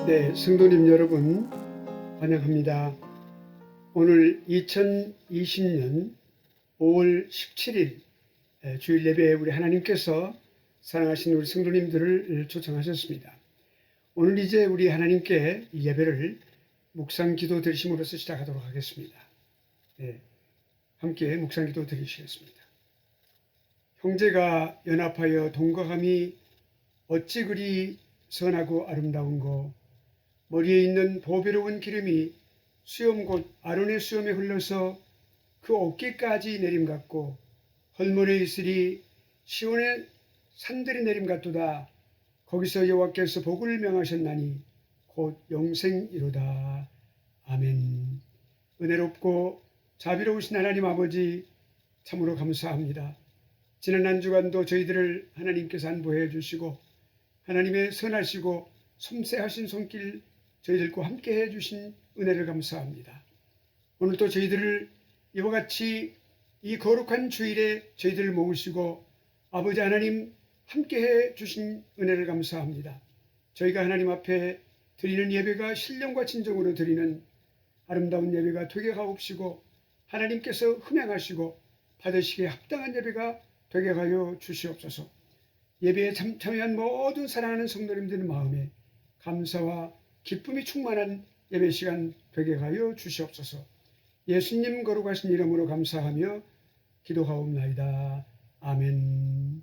네, 성도님 여러분 환영합니다. 오늘 2020년 5월 17일 주일 예배에 우리 하나님께서 사랑하신 우리 성도님들을 초청하셨습니다. 오늘 이제 우리 하나님께 이 예배를 묵상 기도 드리심으로써 시작하도록 하겠습니다. 네, 함께 묵상 기도 드리시겠습니다. 형제가 연합하여 동거함이 어찌 그리 선하고 아름다운고, 머리에 있는 보배로운 기름이 수염 곧 아론의 수염에 흘러서 그 어깨까지 내림 같고, 헐몬의 이슬이 시온의 산들이 내림 같도다. 거기서 여호와께서 복을 명하셨나니 곧 영생이로다. 아멘. 은혜롭고 자비로우신 하나님 아버지, 참으로 감사합니다. 지난 한 주간도 저희들을 하나님께서 안보해 주시고 하나님의 선하시고 섬세하신 손길 저희들과 함께 해주신 은혜를 감사합니다. 오늘도 저희들을 이와 같이 이 거룩한 주일에 저희들을 모으시고 아버지 하나님 함께 해주신 은혜를 감사합니다. 저희가 하나님 앞에 드리는 예배가 신령과 진정으로 드리는 아름다운 예배가 되게 하옵시고, 하나님께서 흠양하시고 받으시기에 합당한 예배가 되게 하여 주시옵소서. 예배에 참여한 모든 사랑하는 성도님들 마음에 감사와 기쁨이 충만한 예배 시간 되게 하여 주시옵소서. 예수님 거룩하신 이름으로 감사하며 기도하옵나이다. 아멘.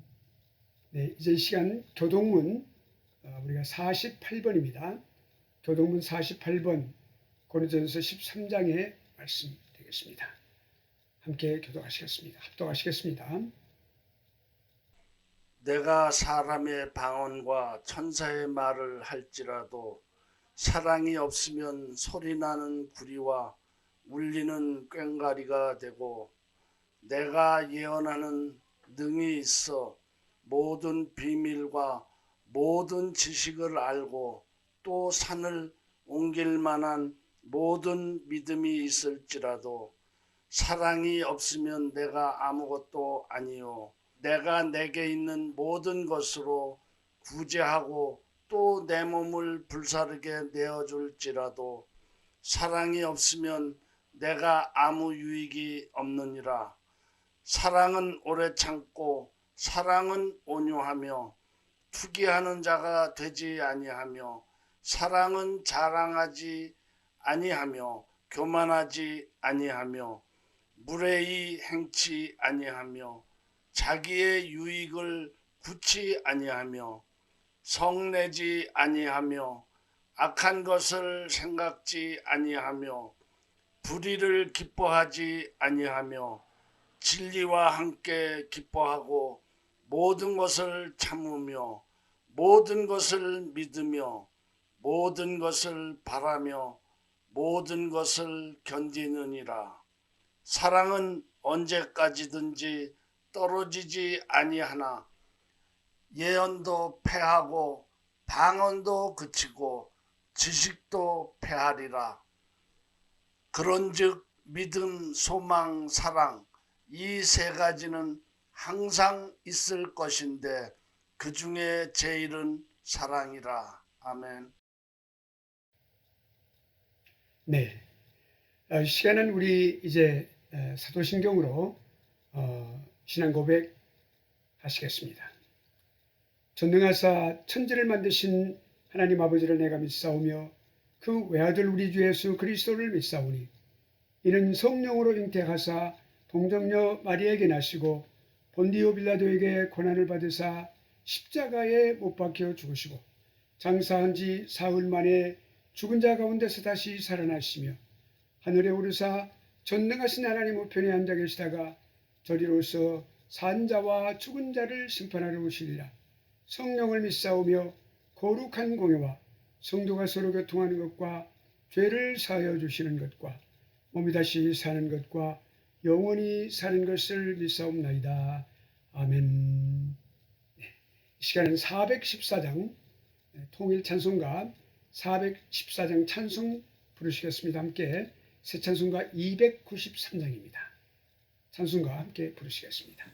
네, 이제 시간 교동문 우리가 48번입니다. 교동문 48번 고린도전서 13장의 말씀 되겠습니다. 함께 교도하시겠습니다. 합독하시겠습니다. 내가 사람의 방언과 천사의 말을 할지라도 사랑이 없으면 소리나는 구리와 울리는 꽹과리가 되고, 내가 예언하는 능이 있어 모든 비밀과 모든 지식을 알고 또 산을 옮길 만한 모든 믿음이 있을지라도 사랑이 없으면 내가 아무것도 아니요, 내가 내게 있는 모든 것으로 구제하고 또 내 몸을 불사르게 내어줄지라도 사랑이 없으면 내가 아무 유익이 없느니라. 사랑은 오래 참고 사랑은 온유하며 투기하는 자가 되지 아니하며, 사랑은 자랑하지 아니하며 교만하지 아니하며 무례히 행치 아니하며 자기의 유익을 굳이 아니하며 성내지 아니하며 악한 것을 생각지 아니하며 불의를 기뻐하지 아니하며 진리와 함께 기뻐하고 모든 것을 참으며 모든 것을 믿으며 모든 것을 바라며 모든 것을 견디느니라. 사랑은 언제까지든지 떨어지지 아니하나 예언도 패하고 방언도 그치고 지식도 패하리라. 그런즉 믿음, 소망, 사랑, 이 세 가지는 항상 있을 것인데 그 중에 제일은 사랑이라. 아멘. 네, 시간은 우리 이제 사도신경으로 신앙 고백 하시겠습니다. 전능하사 천지를 만드신 하나님 아버지를 내가 믿사오며 그 외아들 우리 주 예수 그리스도를 믿사오니, 이는 성령으로 잉태하사 동정녀 마리아에게 나시고 본디오 빌라도에게 고난을 받으사 십자가에 못 박혀 죽으시고 장사한 지 사흘 만에 죽은 자 가운데서 다시 살아나시며 하늘에 오르사 전능하신 하나님 우편에 앉아 계시다가 저리로서 산 자와 죽은 자를 심판하러 오시리라. 성령을 믿사오며 거룩한 공예와 성도가 서로 교통하는 것과 죄를 사하여 주시는 것과 몸이 다시 사는 것과 영원히 사는 것을 믿사옵나이다. 아멘. 이 시간은 414장 통일 찬송가 414장 찬송 부르시겠습니다. 함께 새 찬송가 293장입니다. 찬송가 함께 부르시겠습니다.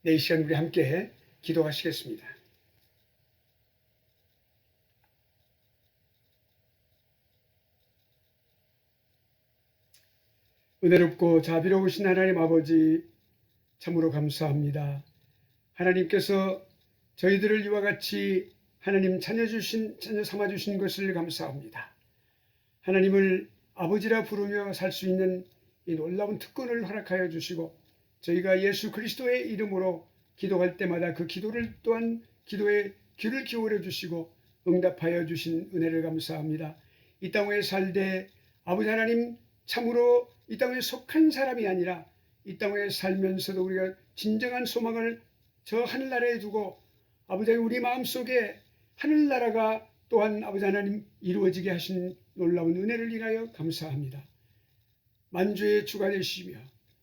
네, 이 시간 우리 함께 기도하시겠습니다. 은혜롭고 자비로우신 하나님 아버지, 참으로 감사합니다. 하나님께서 저희들을 이와 같이 하나님 자녀 삼아주신 것을 감사합니다. 하나님을 아버지라 부르며 살 수 있는 이 놀라운 특권을 허락하여 주시고, 저희가 예수 그리스도의 이름으로 기도할 때마다 그 기도를 또한 기도에 귀를 기울여 주시고 응답하여 주신 은혜를 감사합니다. 이 땅에 살되 아버지 하나님, 참으로 이 땅에 속한 사람이 아니라 이 땅에 살면서도 우리가 진정한 소망을 저 하늘나라에 두고 아버지 하나님, 우리 마음속에 하늘나라가 또한 아버지 하나님 이루어지게 하신 놀라운 은혜를 인하여 감사합니다. 만주의 주가 되시며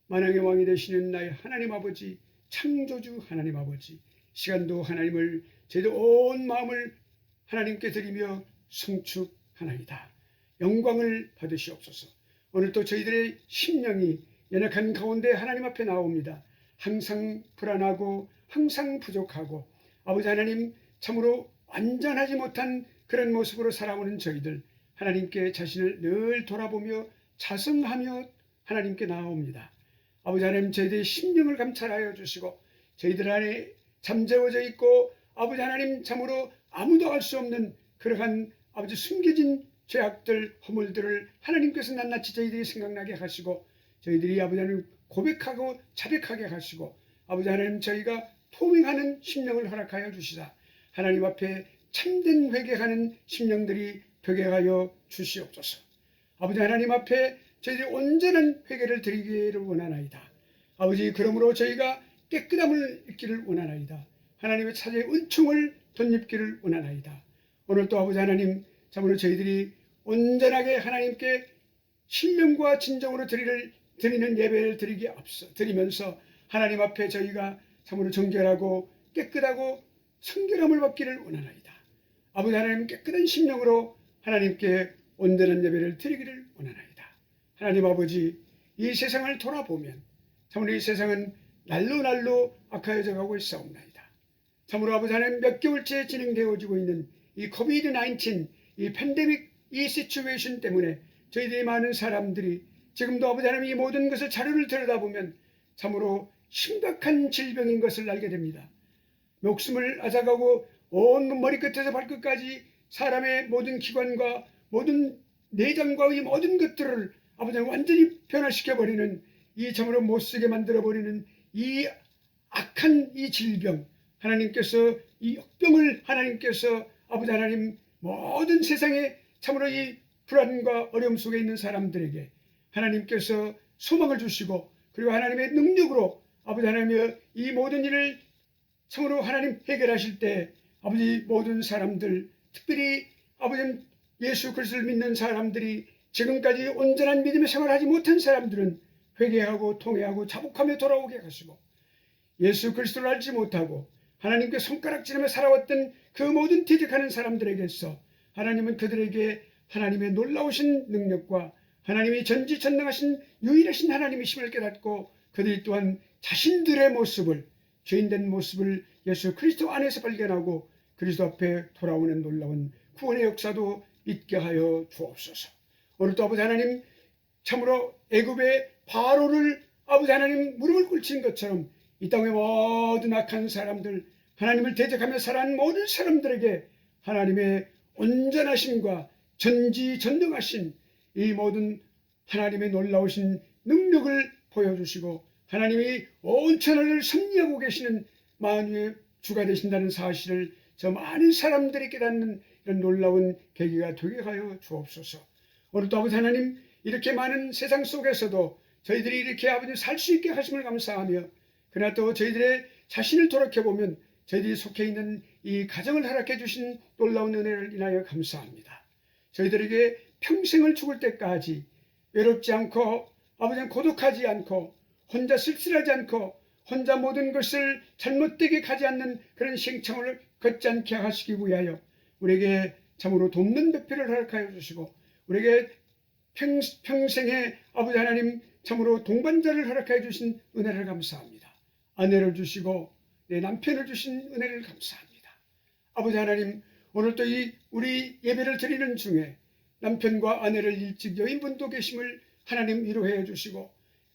만왕의 왕이 되시는 나의 하나님 아버지, 창조주 하나님 아버지, 시간도 하나님을 저희들 온 마음을 하나님께 드리며 송축하나이다. 영광을 받으시옵소서. 오늘도 저희들의 심령이 연약한 가운데 하나님 앞에 나옵니다. 항상 불안하고 항상 부족하고 아버지 하나님, 참으로 완전하지 못한 그런 모습으로 살아오는 저희들, 하나님께 자신을 늘 돌아보며 자성하며 하나님께 나아옵니다. 아버지 하나님, 저희들의 심령을 감찰하여 주시고 저희들 안에 잠재워져 있고 아버지 하나님, 참으로 아무도 알 수 없는 그러한 아버지 숨겨진 죄악들, 허물들을 하나님께서 낱낱이 저희들이 생각나게 하시고 저희들이 아버지 하나님 고백하고 자백하게 하시고 아버지 하나님, 저희가 통행하는 심령을 허락하여 주시사 하나님 앞에 참된 회개하는 심령들이 되게 하여 주시옵소서. 아버지 하나님 앞에 저희들이 온전한 회개를 드리기를 원하나이다. 아버지, 그러므로 저희가 깨끗함을 입기를 원하나이다. 하나님의 차례의 은총을 덧입기를 원하나이다. 오늘도 아버지 하나님, 참으로 저희들이 온전하게 하나님께 신령과 진정으로 드리는 예배를 드리면서 하나님 앞에 저희가 참으로 정결하고 깨끗하고 성결함을 받기를 원하나이다. 아버지 하나님, 깨끗한 심령으로 하나님께 온전한 예배를 드리기를 원하나이다. 하나님 아버지, 이 세상을 돌아보면 참으로 이 세상은 날로 악화여져 가고 있사옵나이다. 참으로 아버지 하나님, 몇 개월째 진행되어지고 있는 이 코비드-19, 이 팬데믹, 이 시츄에이션 때문에 저희들이 많은 사람들이 지금도 아버지 하나님, 이 모든 것을 자료를 들여다보면 참으로 심각한 질병인 것을 알게 됩니다. 목숨을 앗아가고 온 머리끝에서 발끝까지 사람의 모든 기관과 모든 내장과 이 모든 것들을 아버지 하나님 완전히 변화시켜버리는, 이 참으로 못쓰게 만들어버리는 이 악한 이 질병, 하나님께서 이 역병을 하나님께서 아버지 하나님, 모든 세상에 참으로 이 불안과 어려움 속에 있는 사람들에게 하나님께서 소망을 주시고, 그리고 하나님의 능력으로 아버지 하나님의 이 모든 일을 참으로 하나님 해결하실 때 아버지, 모든 사람들, 특별히 아버지 예수 그리스도를 믿는 사람들이 지금까지 온전한 믿음의 생활을 하지 못한 사람들은 회개하고 통회하고 자복하며 돌아오게 하시고, 예수 그리스도를 알지 못하고 하나님께 손가락질하며 살아왔던 그 모든 퇴직하는 사람들에게서 하나님은 그들에게 하나님의 놀라우신 능력과 하나님이 전지전능하신 유일하신 하나님이심을 깨닫고 그들이 또한 자신들의 모습을, 죄인된 모습을 예수 그리스도 안에서 발견하고 그리스도 앞에 돌아오는 놀라운 구원의 역사도 있게 하여 주옵소서. 오늘도 아버지 하나님, 참으로 애굽의 바로를 아버지 하나님 무릎을 꿇친 것처럼 이 땅의 모든 악한 사람들, 하나님을 대적하며 살아가는 모든 사람들에게 하나님의 온전하심과 전지전능하신 이 모든 하나님의 놀라우신 능력을 보여주시고 하나님이 온 천하를 섭리하고 계시는 만유의 주가 되신다는 사실을 저 많은 사람들이 깨닫는 이런 놀라운 계기가 되게 하여 주옵소서. 오늘도 아버지 하나님, 이렇게 많은 세상 속에서도 저희들이 이렇게 아버지 살 수 있게 하심을 감사하며, 그러나 또 저희들의 자신을 돌이켜보면 저희들이 속해 있는 이 가정을 허락해 주신 놀라운 은혜를 인하여 감사합니다. 저희들에게 평생을 죽을 때까지 외롭지 않고 아버지 고독하지 않고 혼자 쓸쓸하지 않고 혼자 모든 것을 잘못되게 가지 않는 그런 생청을 걷지 않게 하시기 위하여 우리에게 참으로 돕는 배필을 허락하여 주시고 우리에게 평생에 아버지 하나님 참으로 동반자를 허락하여 주신 은혜를 감사합니다. 아내를 주시고 내 남편을 주신 은혜를 감사합니다. 아버지 하나님, 오늘 또 우리 예배를 드리는 중에 남편과 아내를 일찍 여인분도 계심을 하나님 위로해 주시고,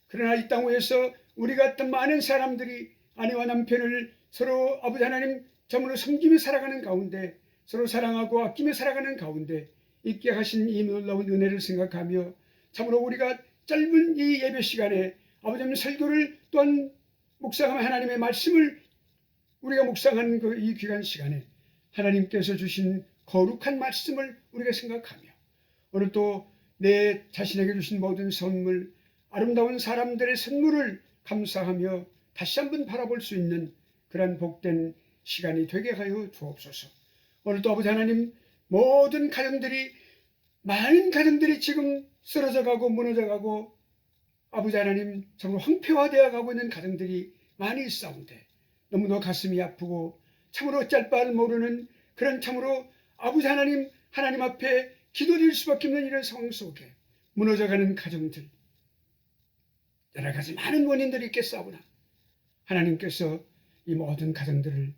그러나 이 땅 위에서 우리 같은 많은 사람들이 아내와 남편을 서로 아버지 하나님 참으로 섬기며 살아가는 가운데, 서로 사랑하고 아끼며 살아가는 가운데 있게 하신 이 놀라운 은혜를 생각하며, 참으로 우리가 짧은 이 예배 시간에 아버지 하나님 설교를 또한 묵상하며 하나님의 말씀을 우리가 묵상하는 그 이 귀한 시간에 하나님께서 주신 거룩한 말씀을 우리가 생각하며, 오늘 또 내 자신에게 주신 모든 선물, 아름다운 사람들의 선물을 감사하며 다시 한번 바라볼 수 있는 그러한 복된 시간이 되게 하여 주옵소서. 오늘 또 아버지 하나님, 모든 가정들이, 많은 가정들이 지금 쓰러져 가고 무너져 가고 아버지 하나님 정말 황폐화되어 가고 있는 가정들이 많이 있사온데, 너무도 가슴이 아프고 참으로 어쩔 바를 모르는 그런 참으로 아버지 하나님 앞에 기도드릴 수밖에 없는 이런 상황 속에 무너져가는 가정들, 여러 가지 많은 원인들이 있겠사오나 하나님께서 이 모든 가정들을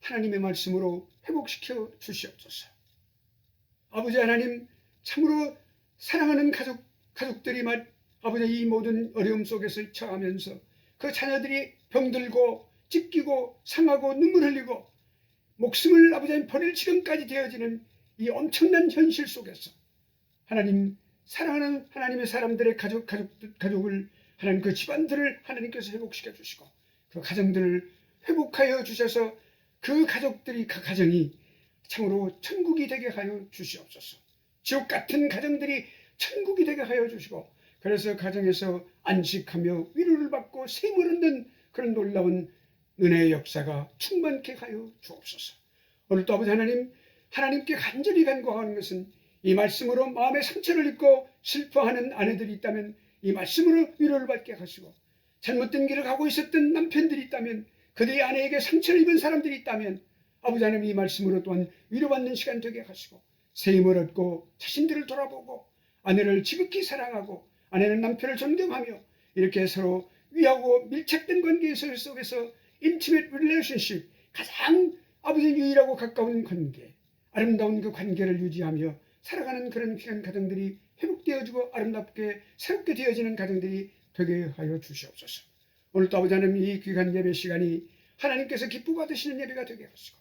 하나님의 말씀으로 회복시켜 주시옵소서. 아버지 하나님, 참으로 사랑하는 가족들이 아버지 이 모든 어려움 속에서 처하면서 그 자녀들이 병들고 찢기고 상하고 눈물 흘리고 목숨을 아버지 버릴 지경까지 되어지는 이 엄청난 현실 속에서 하나님, 사랑하는 하나님의 사람들의 가족을 하나님, 그 집안들을 하나님께서 회복시켜 주시고 그 가정들을 회복하여 주셔서 그 가족들이, 그 가정이 참으로 천국이 되게 하여 주시옵소서. 지옥 같은 가정들이 천국이 되게 하여 주시고, 그래서 가정에서 안식하며 위로를 받고 셈을 얻는 그런 놀라운 은혜의 역사가 충만케 하여 주옵소서. 오늘 또 아버지 하나님, 하나님께 간절히 간구하는 것은 이 말씀으로 마음의 상처를 입고 슬퍼하는 아내들이 있다면 이 말씀으로 위로를 받게 하시고, 잘못된 길을 가고 있었던 남편들이 있다면, 그들의 아내에게 상처를 입은 사람들이 있다면 아버지 하나님 이 말씀으로 또한 위로받는 시간 되게 하시고, 새 힘을 얻고 자신들을 돌아보고 아내를 지극히 사랑하고 아내는 남편을 존경하며 이렇게 서로 위하고 밀착된 관계 속에서 intimate relationship, 가장 아버지 유일하고 가까운 관계, 아름다운 그 관계를 유지하며 살아가는 그런 귀한 가정들이 회복되어지고 아름답게 새롭게 되어지는 가정들이 되게 하여 주시옵소서. 오늘도 아버지 하나님, 이 귀한 예배 시간이 하나님께서 기뻐 받으시는 예배가 되게 하시고,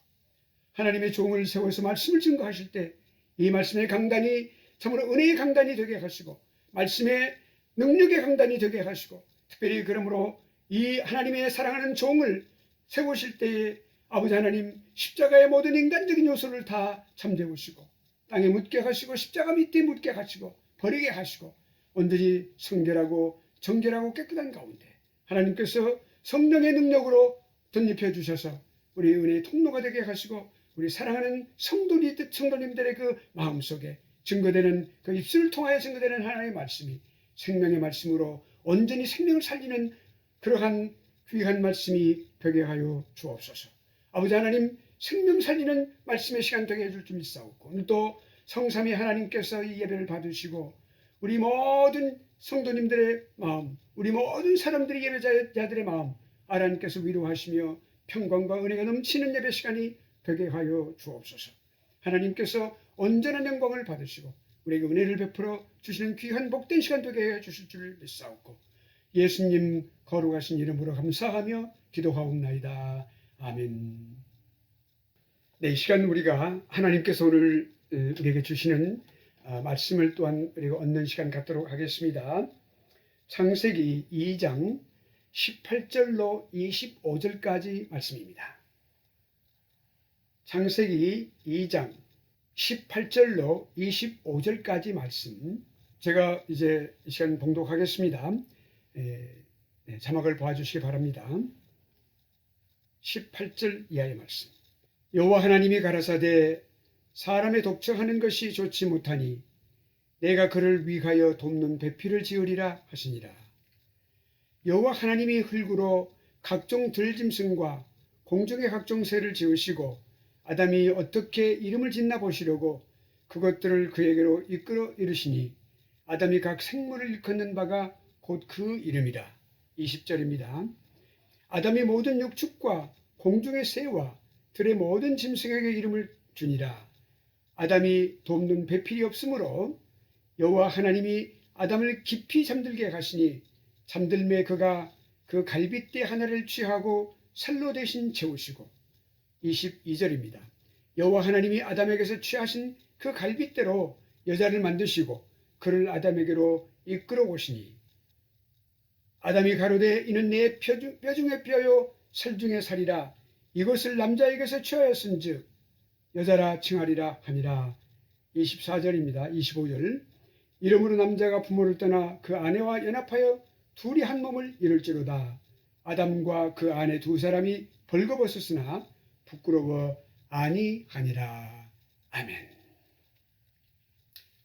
하나님의 종을 세워서 말씀을 증거하실 때 이 말씀의 강단이 참으로 은혜의 강단이 되게 하시고, 말씀의 능력의 강단이 되게 하시고, 특별히 그러므로 이 하나님의 사랑하는 종을 세우실 때에 아버지 하나님, 십자가의 모든 인간적인 요소를 다 잠재우시고 땅에 묻게 하시고 십자가 밑에 묻게 하시고 버리게 하시고 온전히 성결하고 정결하고 깨끗한 가운데 하나님께서 성령의 능력으로 덧입혀 주셔서 우리 은혜의 통로가 되게 하시고, 우리 사랑하는 성도님들의 그 마음속에 증거되는, 그 입술을 통하여 증거되는 하나님의 말씀이 생명의 말씀으로 온전히 생명을 살리는 그러한 귀한 말씀이 되게 하여 주옵소서. 아버지 하나님, 생명 살리는 말씀의 시간 되게 해줄 줄 믿사옵고, 오늘 또 성삼위 하나님께서 이 예배를 받으시고 우리 모든 성도님들의 마음, 우리 모든 사람들의 예배자들의 마음 하나님께서 위로하시며 평강과 은혜가 넘치는 예배 시간이 되게 하여 주옵소서. 하나님께서 온전한 영광을 받으시고 우리에게 은혜를 베풀어 주시는 귀한 복된 시간 되게 해 주실 줄 믿사옵고, 예수님 거룩하신 이름으로 감사하며 기도하옵나이다. 아멘. 네, 이 시간 우리가 하나님께서 오늘 우리에게 주시는 말씀을 또한 우리가 얻는 시간 갖도록 하겠습니다. 창세기 2장 18절로 25절까지 말씀입니다. 창세기 2장 18절로 25절까지 말씀, 제가 이제 이 시간 봉독하겠습니다. 자막을 봐주시기 바랍니다. 18절 이하의 말씀. 여호와 하나님이 가라사대 사람의 독청하는 것이 좋지 못하니 내가 그를 위하여 돕는 배필을 지으리라 하시니라. 여호와 하나님이 흙으로 각종 들짐승과 공중의 각종 새를 지으시고 아담이 어떻게 이름을 짓나 보시려고 그것들을 그에게로 이끌어 이르시니 아담이 각 생물을 일컫는 바가 곧 그 이름이라. 20절입니다. 아담이 모든 육축과 공중의 새와 들의 모든 짐승에게 이름을 주니라. 아담이 돕는 배필이 없으므로 여호와 하나님이 아담을 깊이 잠들게 하시니 잠들매 그가 그 갈빗대 하나를 취하고 살로 대신 채우시고. 22절입니다. 여호와 하나님이 아담에게서 취하신 그 갈빗대로 여자를 만드시고 그를 아담에게로 이끌어 오시니 아담이 가로되 이는 내 뼈 중의 뼈요 살 중의 살이라 이것을 남자에게서 취하였은즉 여자라 칭하리라 하니라. 24절입니다. 25절 이러므로 남자가 부모를 떠나 그 아내와 연합하여 둘이 한 몸을 이룰지로다. 아담과 그 아내 두 사람이 벌거벗었으나 부끄러워 아니하니라. 아멘.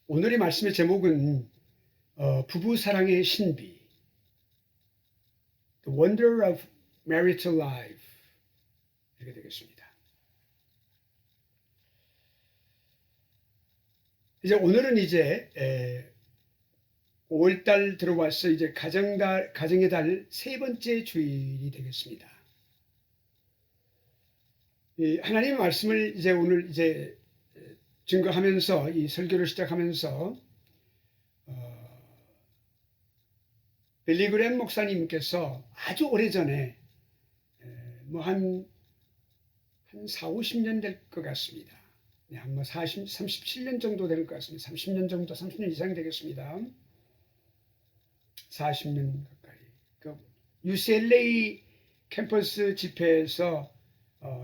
오늘의 말씀의 제목은 부부 사랑의 신비, The Wonder of Marital Life 이렇게 되겠습니다. 이제 오늘은 이제 5월달 들어와서 이제 가정의 달 세 번째 주일이 되겠습니다. 하나님의 말씀을 이제 오늘 이제 증거하면서 이 설교를 시작하면서 빌리 그램 목사님께서 아주 오래전에 뭐 한 4, 50년 될 것 같습니다. 한 37년 정도 될 것 같습니다. 30년 정도, 30년 이상이 되겠습니다. 40년 가까이. 그 UCLA 캠퍼스 집회에서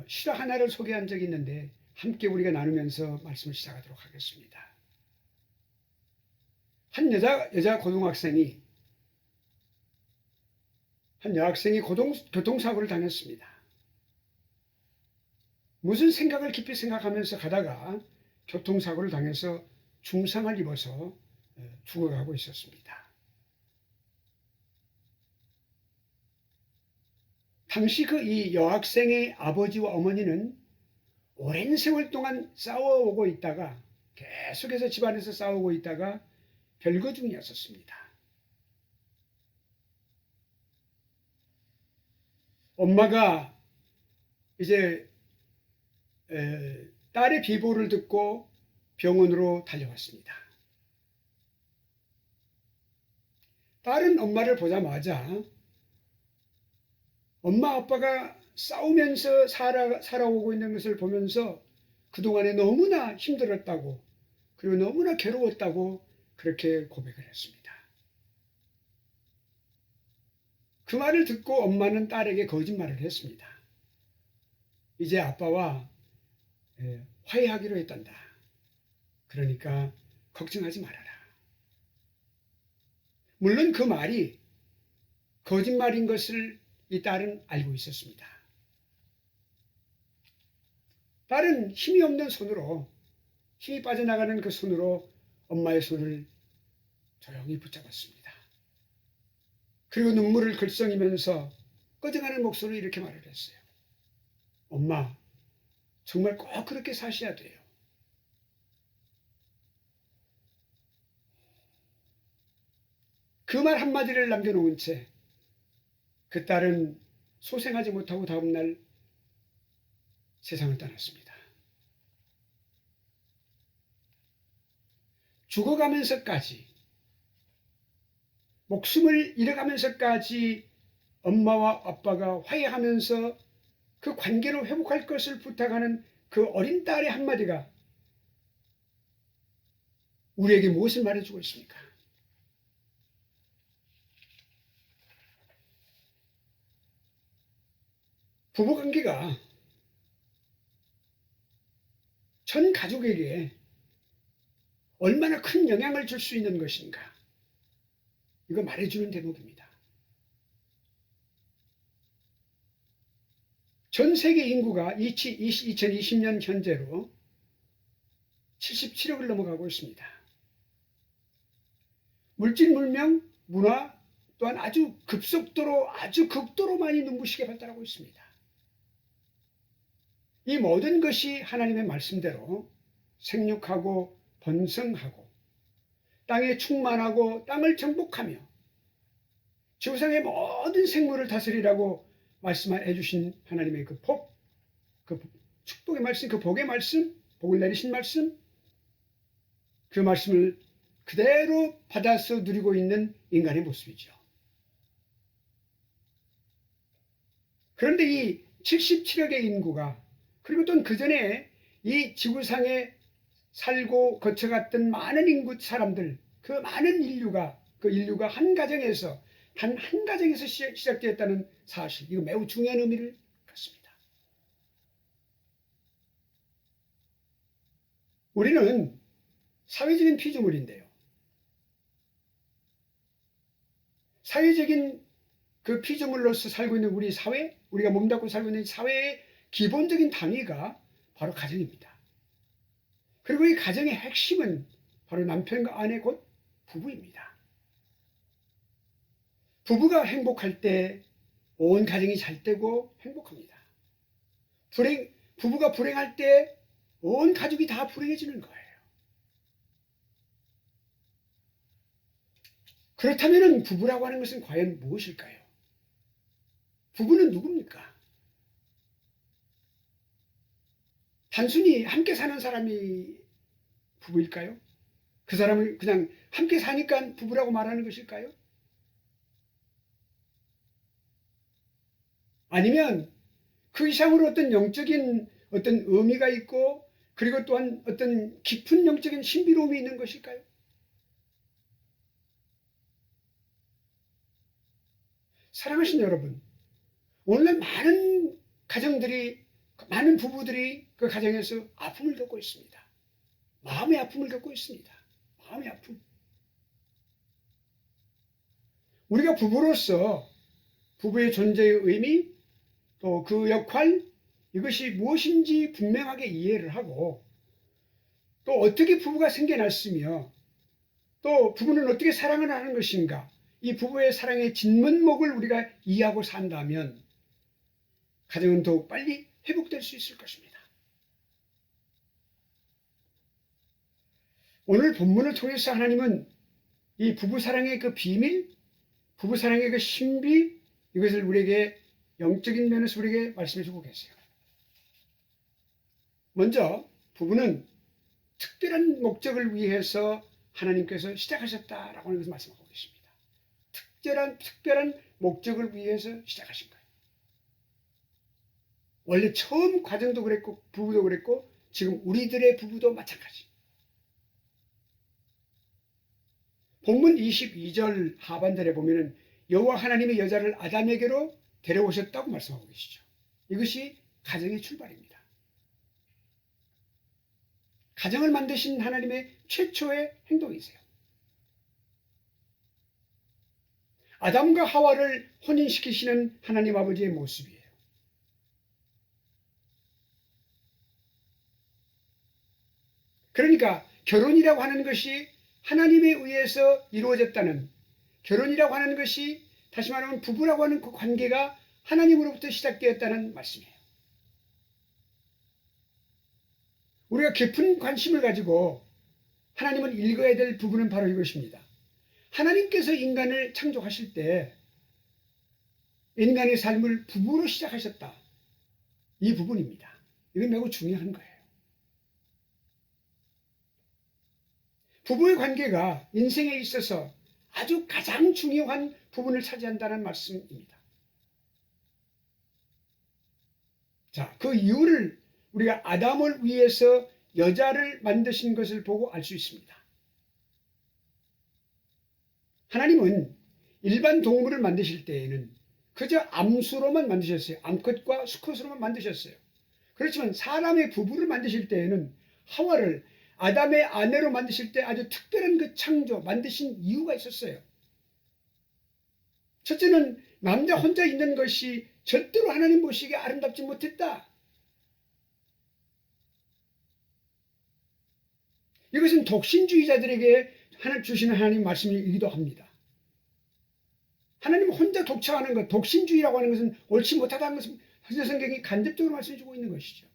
실화 하나를 소개한 적이 있는데 함께 우리가 나누면서 말씀을 시작하도록 하겠습니다. 한 여자 고등학생이 교통사고를 당했습니다. 무슨 생각을 깊이 생각하면서 가다가 교통사고를 당해서 중상을 입어서 죽어가고 있었습니다. 당시 이 여학생의 아버지와 어머니는 오랜 세월 동안 싸워오고 있다가 계속해서 집안에서 싸우고 있다가 별거 중이었었습니다. 엄마가 이제 딸의 비보를 듣고 병원으로 달려갔습니다. 딸은 엄마를 보자마자 엄마 아빠가 싸우면서 살아오고 있는 것을 보면서 그동안에 너무나 힘들었다고 그리고 너무나 괴로웠다고 그렇게 고백을 했습니다. 그 말을 듣고 엄마는 딸에게 거짓말을 했습니다. 이제 아빠와 화해하기로 했단다. 그러니까 걱정하지 말아라. 물론 그 말이 거짓말인 것을 이 딸은 알고 있었습니다. 딸은 힘이 없는 손으로, 힘이 빠져나가는 그 손으로 엄마의 손을 조용히 붙잡았습니다. 그리고 눈물을 글썽이면서 꺼져가는 목소리로 이렇게 말을 했어요. 엄마, 정말 꼭 그렇게 사셔야 돼요. 그 말 한마디를 남겨놓은 채 그 딸은 소생하지 못하고 다음날 세상을 떠났습니다. 죽어가면서까지, 목숨을 잃어가면서까지 엄마와 아빠가 화해하면서 그 관계를 회복할 것을 부탁하는 그 어린 딸의 한마디가 우리에게 무엇을 말해주고 있습니까? 부부관계가 전 가족에게 얼마나 큰 영향을 줄 수 있는 것인가, 이거 말해주는 대목입니다. 전 세계 인구가 2020년 현재로 77억을 넘어가고 있습니다. 물질, 문명, 문화 또한 아주 극도로 많이 눈부시게 발달하고 있습니다. 이 모든 것이 하나님의 말씀대로 생육하고 번성하고 땅에 충만하고 땅을 정복하며 지구상의 모든 생물을 다스리라고 말씀해 주신 하나님의 그 축복의 말씀, 그 복의 말씀, 복을 내리신 말씀, 그 말씀을 그대로 받아서 누리고 있는 인간의 모습이죠. 그런데 이 77억의 인구가, 그리고 또 그 전에 이 지구상에 살고 거쳐갔던 많은 인구 사람들, 그 많은 인류가, 그 인류가 한 가정에서, 단 한 가정에서 시작되었다는 사실, 이거 매우 중요한 의미를 갖습니다. 우리는 사회적인 피조물인데요. 사회적인 그 피조물로서 살고 있는 우리 사회, 우리가 몸담고 살고 있는 사회의 기본적인 단위가 바로 가정입니다. 그리고 이 가정의 핵심은 바로 남편과 아내 곧 부부입니다. 부부가 행복할 때 온 가정이 잘 되고 행복합니다. 부부가 불행할 때 온 가족이 다 불행해지는 거예요. 그렇다면 부부라고 하는 것은 과연 무엇일까요? 부부는 누굽니까? 단순히 함께 사는 사람이 부부일까요? 그 사람을 그냥 함께 사니까 부부라고 말하는 것일까요? 아니면 그 이상으로 어떤 영적인 어떤 의미가 있고, 그리고 또한 어떤 깊은 영적인 신비로움이 있는 것일까요? 사랑하신 여러분, 오늘날 많은 가정들이, 많은 부부들이 그 가정에서 아픔을 겪고 있습니다. 마음의 아픔을 겪고 있습니다. 마음의 아픔. 우리가 부부로서 부부의 존재의 의미, 또 그 역할, 이것이 무엇인지 분명하게 이해를 하고, 또 어떻게 부부가 생겨났으며, 또 부부는 어떻게 사랑을 하는 것인가, 이 부부의 사랑의 진면목을 우리가 이해하고 산다면 가정은 더욱 빨리 회복될 수 있을 것입니다. 오늘 본문을 통해서 하나님은 이 부부사랑의 그 비밀, 부부사랑의 그 신비, 이것을 우리에게 영적인 면에서 우리에게 말씀해 주고 계세요. 먼저 부부는 특별한 목적을 위해서 하나님께서 시작하셨다라고 하는 것을 말씀하고 계십니다. 특별한 목적을 위해서 시작하신 거예요. 원래 처음 가정도 그랬고 부부도 그랬고 지금 우리들의 부부도 마찬가지. 본문 22절 하반절에 보면은 여호와 하나님이 여자를 아담에게로 데려오셨다고 말씀하고 계시죠. 이것이 가정의 출발입니다. 가정을 만드신 하나님의 최초의 행동이세요. 아담과 하와를 혼인시키시는 하나님 아버지의 모습이에요. 그러니까 결혼이라고 하는 것이 하나님에 의해서 이루어졌다는, 결혼이라고 하는 것이 다시 말하면 부부라고 하는 그 관계가 하나님으로부터 시작되었다는 말씀이에요. 우리가 깊은 관심을 가지고 하나님을 읽어야 될 부분은 바로 이것입니다. 하나님께서 인간을 창조하실 때 인간의 삶을 부부로 시작하셨다. 이 부분입니다. 이건 매우 중요한 거예요. 부부의 관계가 인생에 있어서 아주 가장 중요한 부분을 차지한다는 말씀입니다. 자, 그 이유를 우리가 아담을 위해서 여자를 만드신 것을 보고 알 수 있습니다. 하나님은 일반 동물을 만드실 때에는 그저 암수로만 만드셨어요. 암컷과 수컷으로만 만드셨어요. 그렇지만 사람의 부부를 만드실 때에는 하와를 아담의 아내로 만드실 때 아주 특별한 그 창조, 만드신 이유가 있었어요. 첫째는 남자 혼자 있는 것이 절대로 하나님 보시기에 아름답지 못했다. 이것은 독신주의자들에게 주시는 하나님 말씀이기도 합니다. 하나님 혼자 독처하는 것, 독신주의라고 하는 것은 옳지 못하다는 것은 성경이 간접적으로 말씀해주고 있는 것이죠.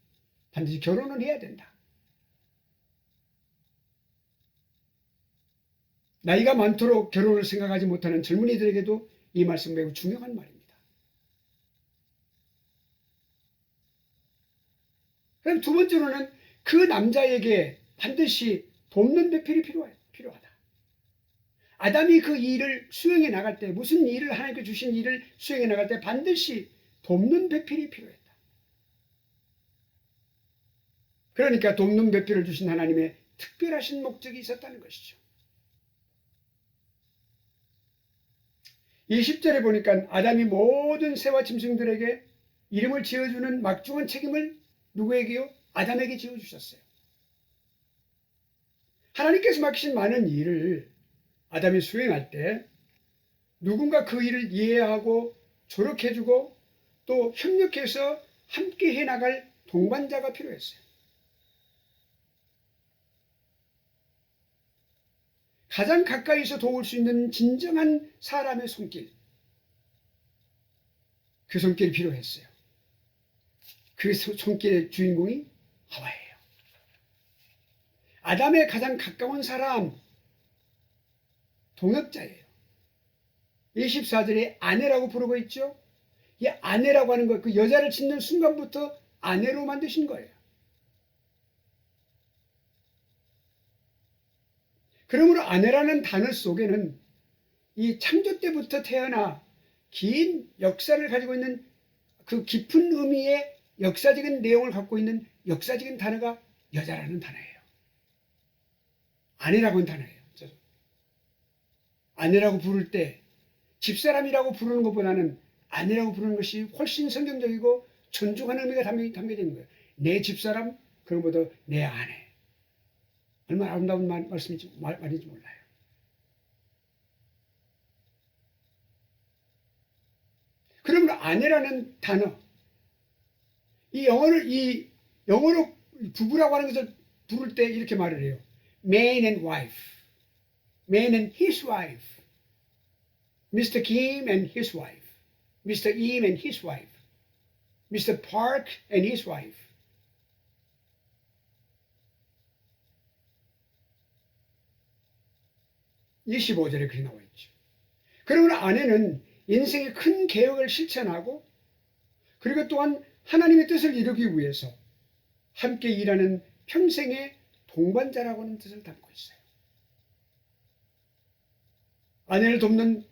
반드시 결혼을 해야 된다. 나이가 많도록 결혼을 생각하지 못하는 젊은이들에게도 이 말씀 매우 중요한 말입니다. 그럼 두 번째로는 그 남자에게 반드시 돕는 배필이 필요하다. 아담이 그 일을 수행해 나갈 때, 무슨 일을 하나님께 주신 일을 수행해 나갈 때 반드시 돕는 배필이 필요했다. 그러니까 돕는 배필을 주신 하나님의 특별하신 목적이 있었다는 것이죠. 20절에 보니까 아담이 모든 새와 짐승들에게 이름을 지어주는 막중한 책임을 누구에게요? 아담에게 지어주셨어요. 하나님께서 맡기신 많은 일을 아담이 수행할 때 누군가 그 일을 이해하고 조력해주고 또 협력해서 함께 해나갈 동반자가 필요했어요. 가장 가까이서 도울 수 있는 진정한 사람의 손길, 그 손길이 필요했어요. 그 손길의 주인공이 하와예요. 아담의 가장 가까운 사람, 동역자예요. 24절에 아내라고 부르고 있죠. 이 아내라고 하는 것, 그 여자를 짓는 순간부터 아내로 만드신 거예요. 그러므로 아내라는 단어 속에는 이 창조 때부터 태어나 긴 역사를 가지고 있는 그 깊은 의미의 역사적인 내용을 갖고 있는 역사적인 단어가 여자라는 단어예요. 아내라고 하는 단어예요. 아내라고 부를 때 집사람이라고 부르는 것보다는 아내라고 부르는 것이 훨씬 성경적이고 존중하는 의미가 담겨져 있는 거예요. 내 집사람, 그런 것보다 내 아내. 얼마나 아름다운 말인지 몰라요. 그러면 아내라는 단어, 이 영어로 부부라고 하는 것을 부를 때 이렇게 말을 해요. Man and wife, man and his wife, Mr. Kim and his wife, Mr. Im and his wife, Mr. Park and his wife. (25절에) 그렇게 나와 있죠. 그러면 아내는 인생의 큰 계획을 실천하고 그리고 또한 하나님의 뜻을 이루기 위해서 함께 일하는 평생의 동반자라고 하는 뜻을 담고 있어요. 아내를 돕는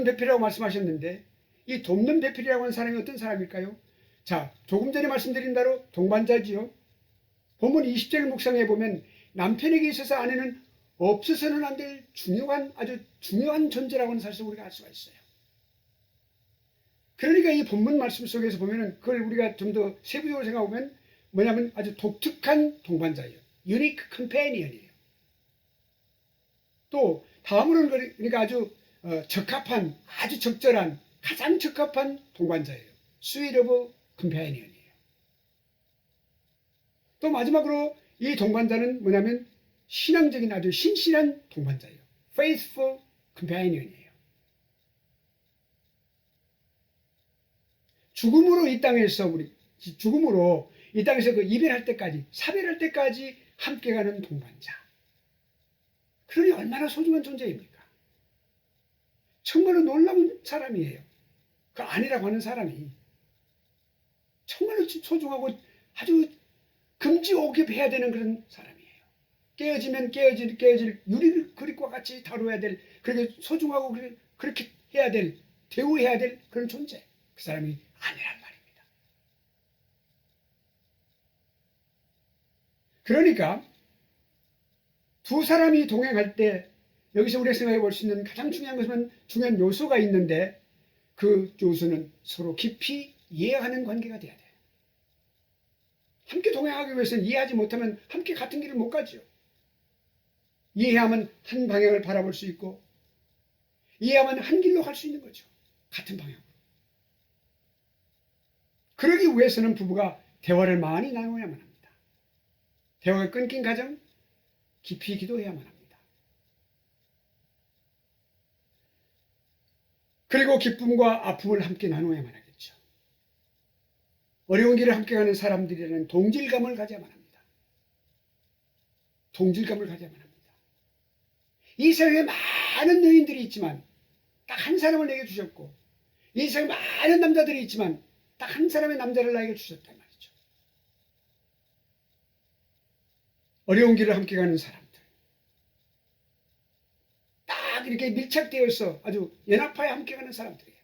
배필이라고 말씀하셨는데 이 돕는 배필이라고 하는 사람이 어떤 사람일까요? 자, 조금 전에 말씀드린 대로 동반자지요. 본문 20절 묵상해 보면 남편에게 있어서 아내는 없어서는 안 될 아주 중요한 존재라고 하는 사실을 우리가 알 수가 있어요. 그러니까 이 본문 말씀 속에서 보면은 그걸 우리가 좀 더 세부적으로 생각해보면 뭐냐면 아주 독특한 동반자예요. Unique companion이에요. 또 다음으로는 그러니까 아주 적합한, 아주 적절한, 가장 적합한 동반자예요. Suitable companion이에요. 또 마지막으로 이 동반자는 뭐냐면 신앙적인 아주 신실한 동반자예요. Faithful companion이에요. 죽음으로 이 땅에서 그 이별할 때까지, 사별할 때까지 함께 가는 동반자. 그러니 얼마나 소중한 존재입니까? 정말로 놀라운 사람이에요. 그 아내라고 하는 사람이 정말로 소중하고 아주 금지옥입해야 되는 그런 사람이에요. 깨어지면 깨어질 유리 그릇과 같이 다뤄야 될, 그렇게 소중하고 그렇게 해야 될, 대우해야 될 그런 존재. 그 사람이 아내란 말입니다. 그러니까 두 사람이 동행할 때 여기서 우리가 생각해 볼 수 있는 가장 중요한 것은 중요한 요소가 있는데 그 요소는 서로 깊이 이해하는 관계가 돼야 돼요. 함께 동행하기 위해서는 이해하지 못하면 함께 같은 길을 못 가죠. 이해하면 한 방향을 바라볼 수 있고 이해하면 한 길로 갈 수 있는 거죠. 같은 방향으로. 그러기 위해서는 부부가 대화를 많이 나누어야만 합니다. 대화가 끊긴 가정 깊이 기도해야만 합니다. 그리고 기쁨과 아픔을 함께 나누어야만 하겠죠. 어려운 길을 함께 가는 사람들이라는 동질감을 가져야만 합니다. 동질감을 가져야만 합니다. 이 세상에 많은 여인들이 있지만 딱 한 사람을 내게 주셨고 이 세상에 많은 남자들이 있지만 딱 한 사람의 남자를 나에게 주셨단 말이죠. 어려운 길을 함께 가는 사람들. 딱 이렇게 밀착되어서 아주 연합하여 함께 가는 사람들이에요.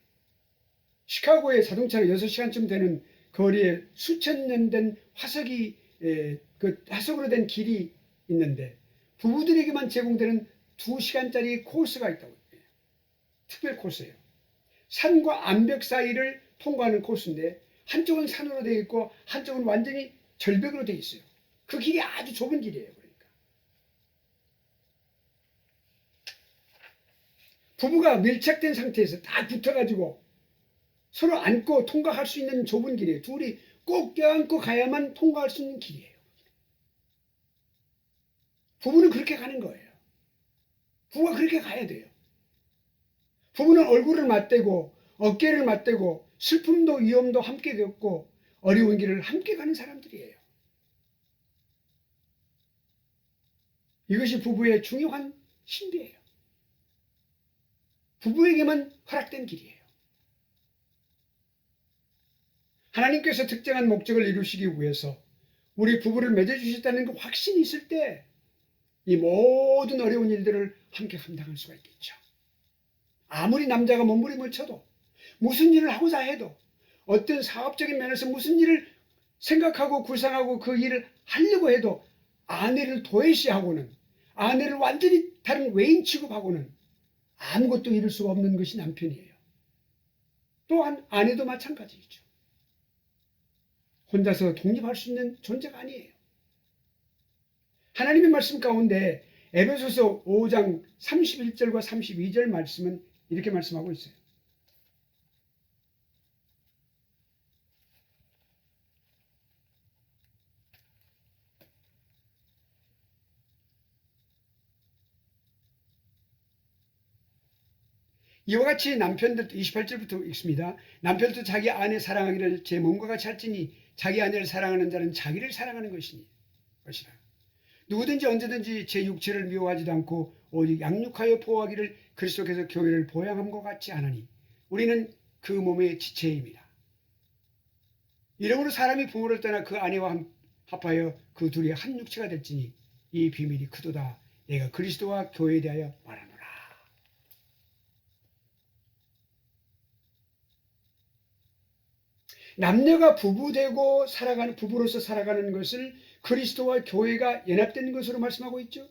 시카고에 자동차로 6시간쯤 되는 거리에 수천 년 된 화석이 그 화석으로 된 길이 있는데 부부들에게만 제공되는 2시간짜리 코스가 있다고 해요. 특별 코스예요. 산과 암벽 사이를 통과하는 코스인데 한쪽은 산으로 되어 있고 한쪽은 완전히 절벽으로 되어 있어요. 그 길이 아주 좁은 길이에요. 그러니까 부부가 밀착된 상태에서 딱 붙어가지고 서로 안고 통과할 수 있는 좁은 길이에요. 둘이 꼭 껴안고 가야만 통과할 수 있는 길이에요. 부부는 그렇게 가는 거예요. 부부가 그렇게 가야 돼요. 부부는 얼굴을 맞대고 어깨를 맞대고 슬픔도 위험도 함께 겪고 어려운 길을 함께 가는 사람들이에요. 이것이 부부의 중요한 신비예요. 부부에게만 허락된 길이에요. 하나님께서 특정한 목적을 이루시기 위해서 우리 부부를 맺어주셨다는 그 확신이 있을 때 이 모든 어려운 일들을 함께 감당할 수가 있겠죠. 아무리 남자가 몸부림을 쳐도 무슨 일을 하고자 해도 어떤 사업적인 면에서 무슨 일을 생각하고 구상하고 그 일을 하려고 해도 아내를 도외시하고는 아내를 완전히 다른 외인 취급하고는 아무것도 이룰 수가 없는 것이 남편이에요. 또한 아내도 마찬가지이죠. 혼자서 독립할 수 있는 존재가 아니에요. 하나님의 말씀 가운데 에베소서 5장 31절과 32절 말씀은 이렇게 말씀하고 있어요. 이와 같이 남편들도 28절부터 읽습니다. 남편도 자기 아내 사랑하기를 제 몸과 같이 할지니 자기 아내를 사랑하는 자는 자기를 사랑하는 것이라. 누구든지 언제든지 제 육체를 미워하지도 않고 오직 양육하여 보호하기를 그리스도께서 교회를 보양함과 같이 하나니 우리는 그 몸의 지체입니다. 이러므로 사람이 부모를 떠나 그 아내와 합하여 그 둘이 한 육체가 될지니 이 비밀이 크도다. 내가 그리스도와 교회에 대하여 말하노라. 남녀가 부부되고 살아가는 부부로서 살아가는 것을 그리스도와 교회가 연합된 것으로 말씀하고 있죠.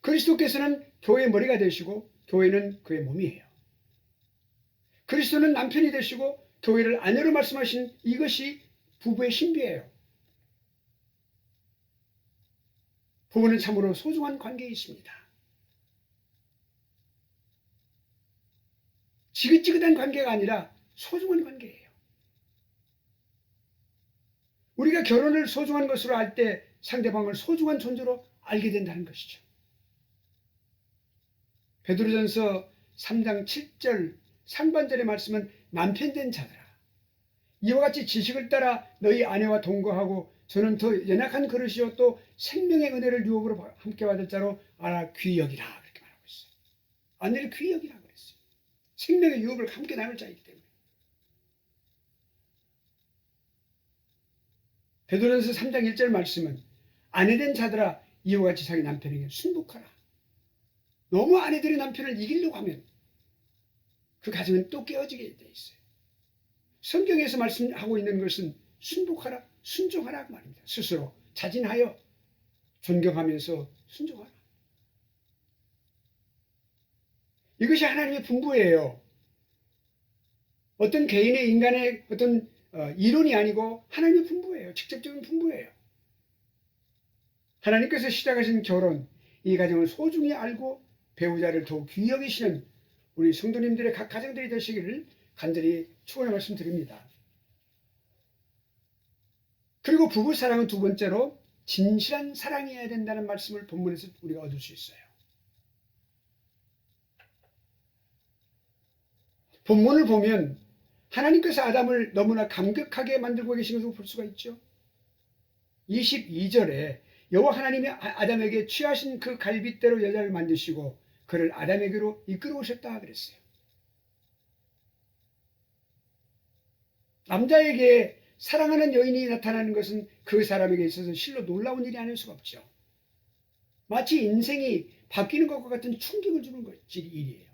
그리스도께서는 교회의 머리가 되시고 교회는 그의 몸이에요. 그리스도는 남편이 되시고 교회를 아내로 말씀하신 이것이 부부의 신비예요. 부부는 참으로 소중한 관계에 있습니다. 지긋지긋한 관계가 아니라 소중한 관계예요. 우리가 결혼을 소중한 것으로 알 때 상대방을 소중한 존재로 알게 된다는 것이죠. 베드로전서 3장 7절 상반절의 말씀은 남편 된 자들아 이와 같이 지식을 따라 너희 아내와 동거하고 저는 더 연약한 그릇이요 또 생명의 은혜를 유업으로 함께 받을 자로 알아 귀히 여기라 그렇게 말하고 있어요. 아내를 귀히 여기라 그랬어요. 생명의 유업을 함께 나눌 자이기 때문에. 베드로전서 3장 1절 말씀은 아내된 자들아 이와 같이 자기 남편에게 순복하라. 너무 아내들이 남편을 이기려고 하면 그 가정은 또 깨어지게 돼 있어요. 성경에서 말씀하고 있는 것은 순복하라, 순종하라 그 말입니다. 스스로 자진하여 존경하면서 순종하라. 이것이 하나님의 분부예요. 어떤 개인의 인간의 어떤 이론이 아니고 하나님의 분부예요. 직접적인 분부예요. 하나님께서 시작하신 결혼, 이 가정을 소중히 알고 배우자를 더욱 귀히 여기시는 우리 성도님들의 각 가정들이 되시기를 간절히 축원의 말씀드립니다. 그리고 부부사랑은 두 번째로 진실한 사랑이어야 된다는 말씀을 본문에서 우리가 얻을 수 있어요. 본문을 보면 하나님께서 아담을 너무나 감격하게 만들고 계신 것을 볼 수가 있죠. 22절에 여호와 하나님이 아담에게 취하신 그 갈빗대로 여자를 만드시고 그를 아담에게로 이끌어 오셨다 그랬어요. 남자에게 사랑하는 여인이 나타나는 것은 그 사람에게 있어서 실로 놀라운 일이 아닐 수가 없죠. 마치 인생이 바뀌는 것과 같은 충격을 주는 일이에요.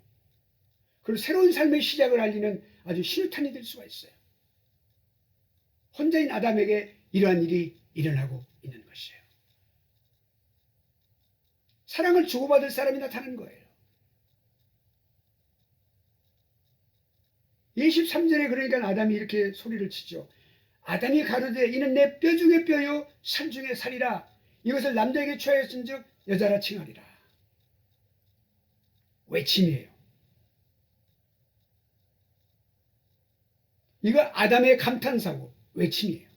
그리고 새로운 삶의 시작을 알리는 아주 신호탄이 될 수가 있어요. 혼자인 아담에게 이러한 일이 일어나고 있는 것이에요. 사랑을 주고받을 사람이 나타나는 거예요. 23절에 그러니까 아담이 이렇게 소리를 치죠. 아담이 가로되 이는 내 뼈 중에 뼈요 살 중에 살이라. 이것을 남자에게 취하였은즉 여자라 칭하리라. 외침이에요. 이거 아담의 감탄사고 외침이에요.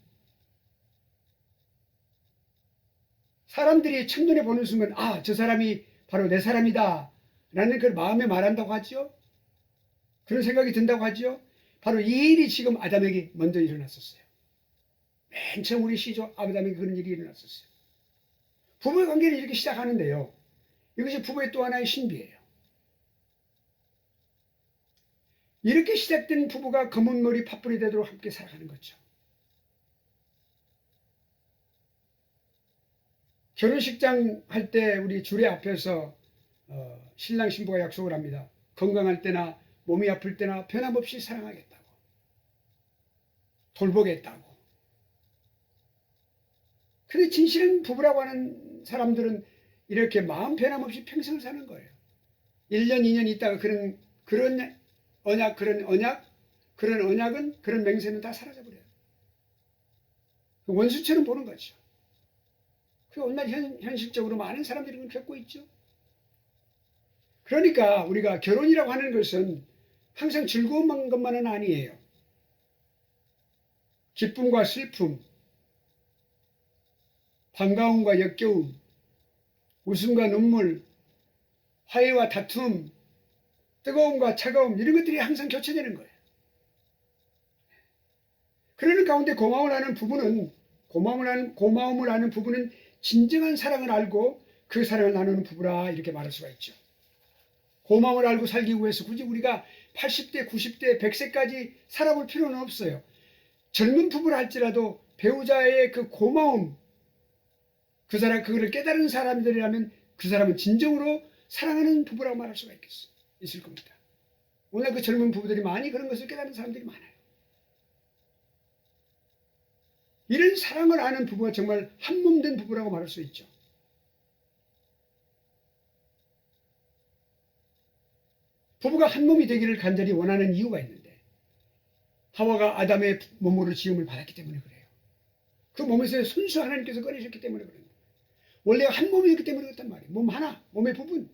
사람들이 첫눈에 보는 순간 아, 저 사람이 바로 내 사람이다 라는 그 마음에 말한다고 하죠. 그런 생각이 든다고 하죠. 바로 이 일이 지금 아담에게 먼저 일어났었어요. 맨 처음 우리 시조 아담에게 그런 일이 일어났었어요. 부부의 관계를 이렇게 시작하는데요. 이것이 부부의 또 하나의 신비예요. 이렇게 시작된 부부가 검은 머리 팥불이 되도록 함께 살아가는 거죠. 결혼식장 할 때 우리 주례 앞에서 신랑 신부가 약속을 합니다. 건강할 때나 몸이 아플 때나 변함없이 사랑하겠다고. 돌보겠다고. 근데 진실한 부부라고 하는 사람들은 이렇게 마음 변함없이 평생을 사는 거예요. 1년, 2년 있다가 그런 언약, 그런 언약은, 그런 맹세는 다 사라져버려요. 원수처럼 보는 거죠. 오늘 현실적으로 많은 사람들이 그걸 겪고 있죠. 그러니까 우리가 결혼이라고 하는 것은 항상 즐거운 것만은 아니에요. 기쁨과 슬픔, 반가움과 역겨움, 웃음과 눈물, 화해와 다툼, 뜨거움과 차가움 이런 것들이 항상 교차되는 거예요. 그러는 가운데 고마움을 하는 부부는 진정한 사랑을 알고 그 사랑을 나누는 부부라 이렇게 말할 수가 있죠. 고마움을 알고 살기 위해서 굳이 우리가 80대, 90대, 100세까지 살아볼 필요는 없어요. 젊은 부부라 할지라도 배우자의 그 고마움, 그거를 깨달은 사람들이라면 그 사람은 진정으로 사랑하는 부부라고 말할 수가 있을 겁니다. 오늘 그 젊은 부부들이 많이 그런 것을 깨달은 사람들이 많아요. 이런 사랑을 아는 부부가 정말 한몸된 부부라고 말할 수 있죠. 부부가 한몸이 되기를 간절히 원하는 이유가 있는데 하와가 아담의 몸으로 지음을 받았기 때문에 그래요. 그 몸에서 손수 하나님께서 꺼내셨기 때문에 그래요. 원래 한 몸이었기 때문에 그렇단 말이에요. 몸 하나, 몸의 부분.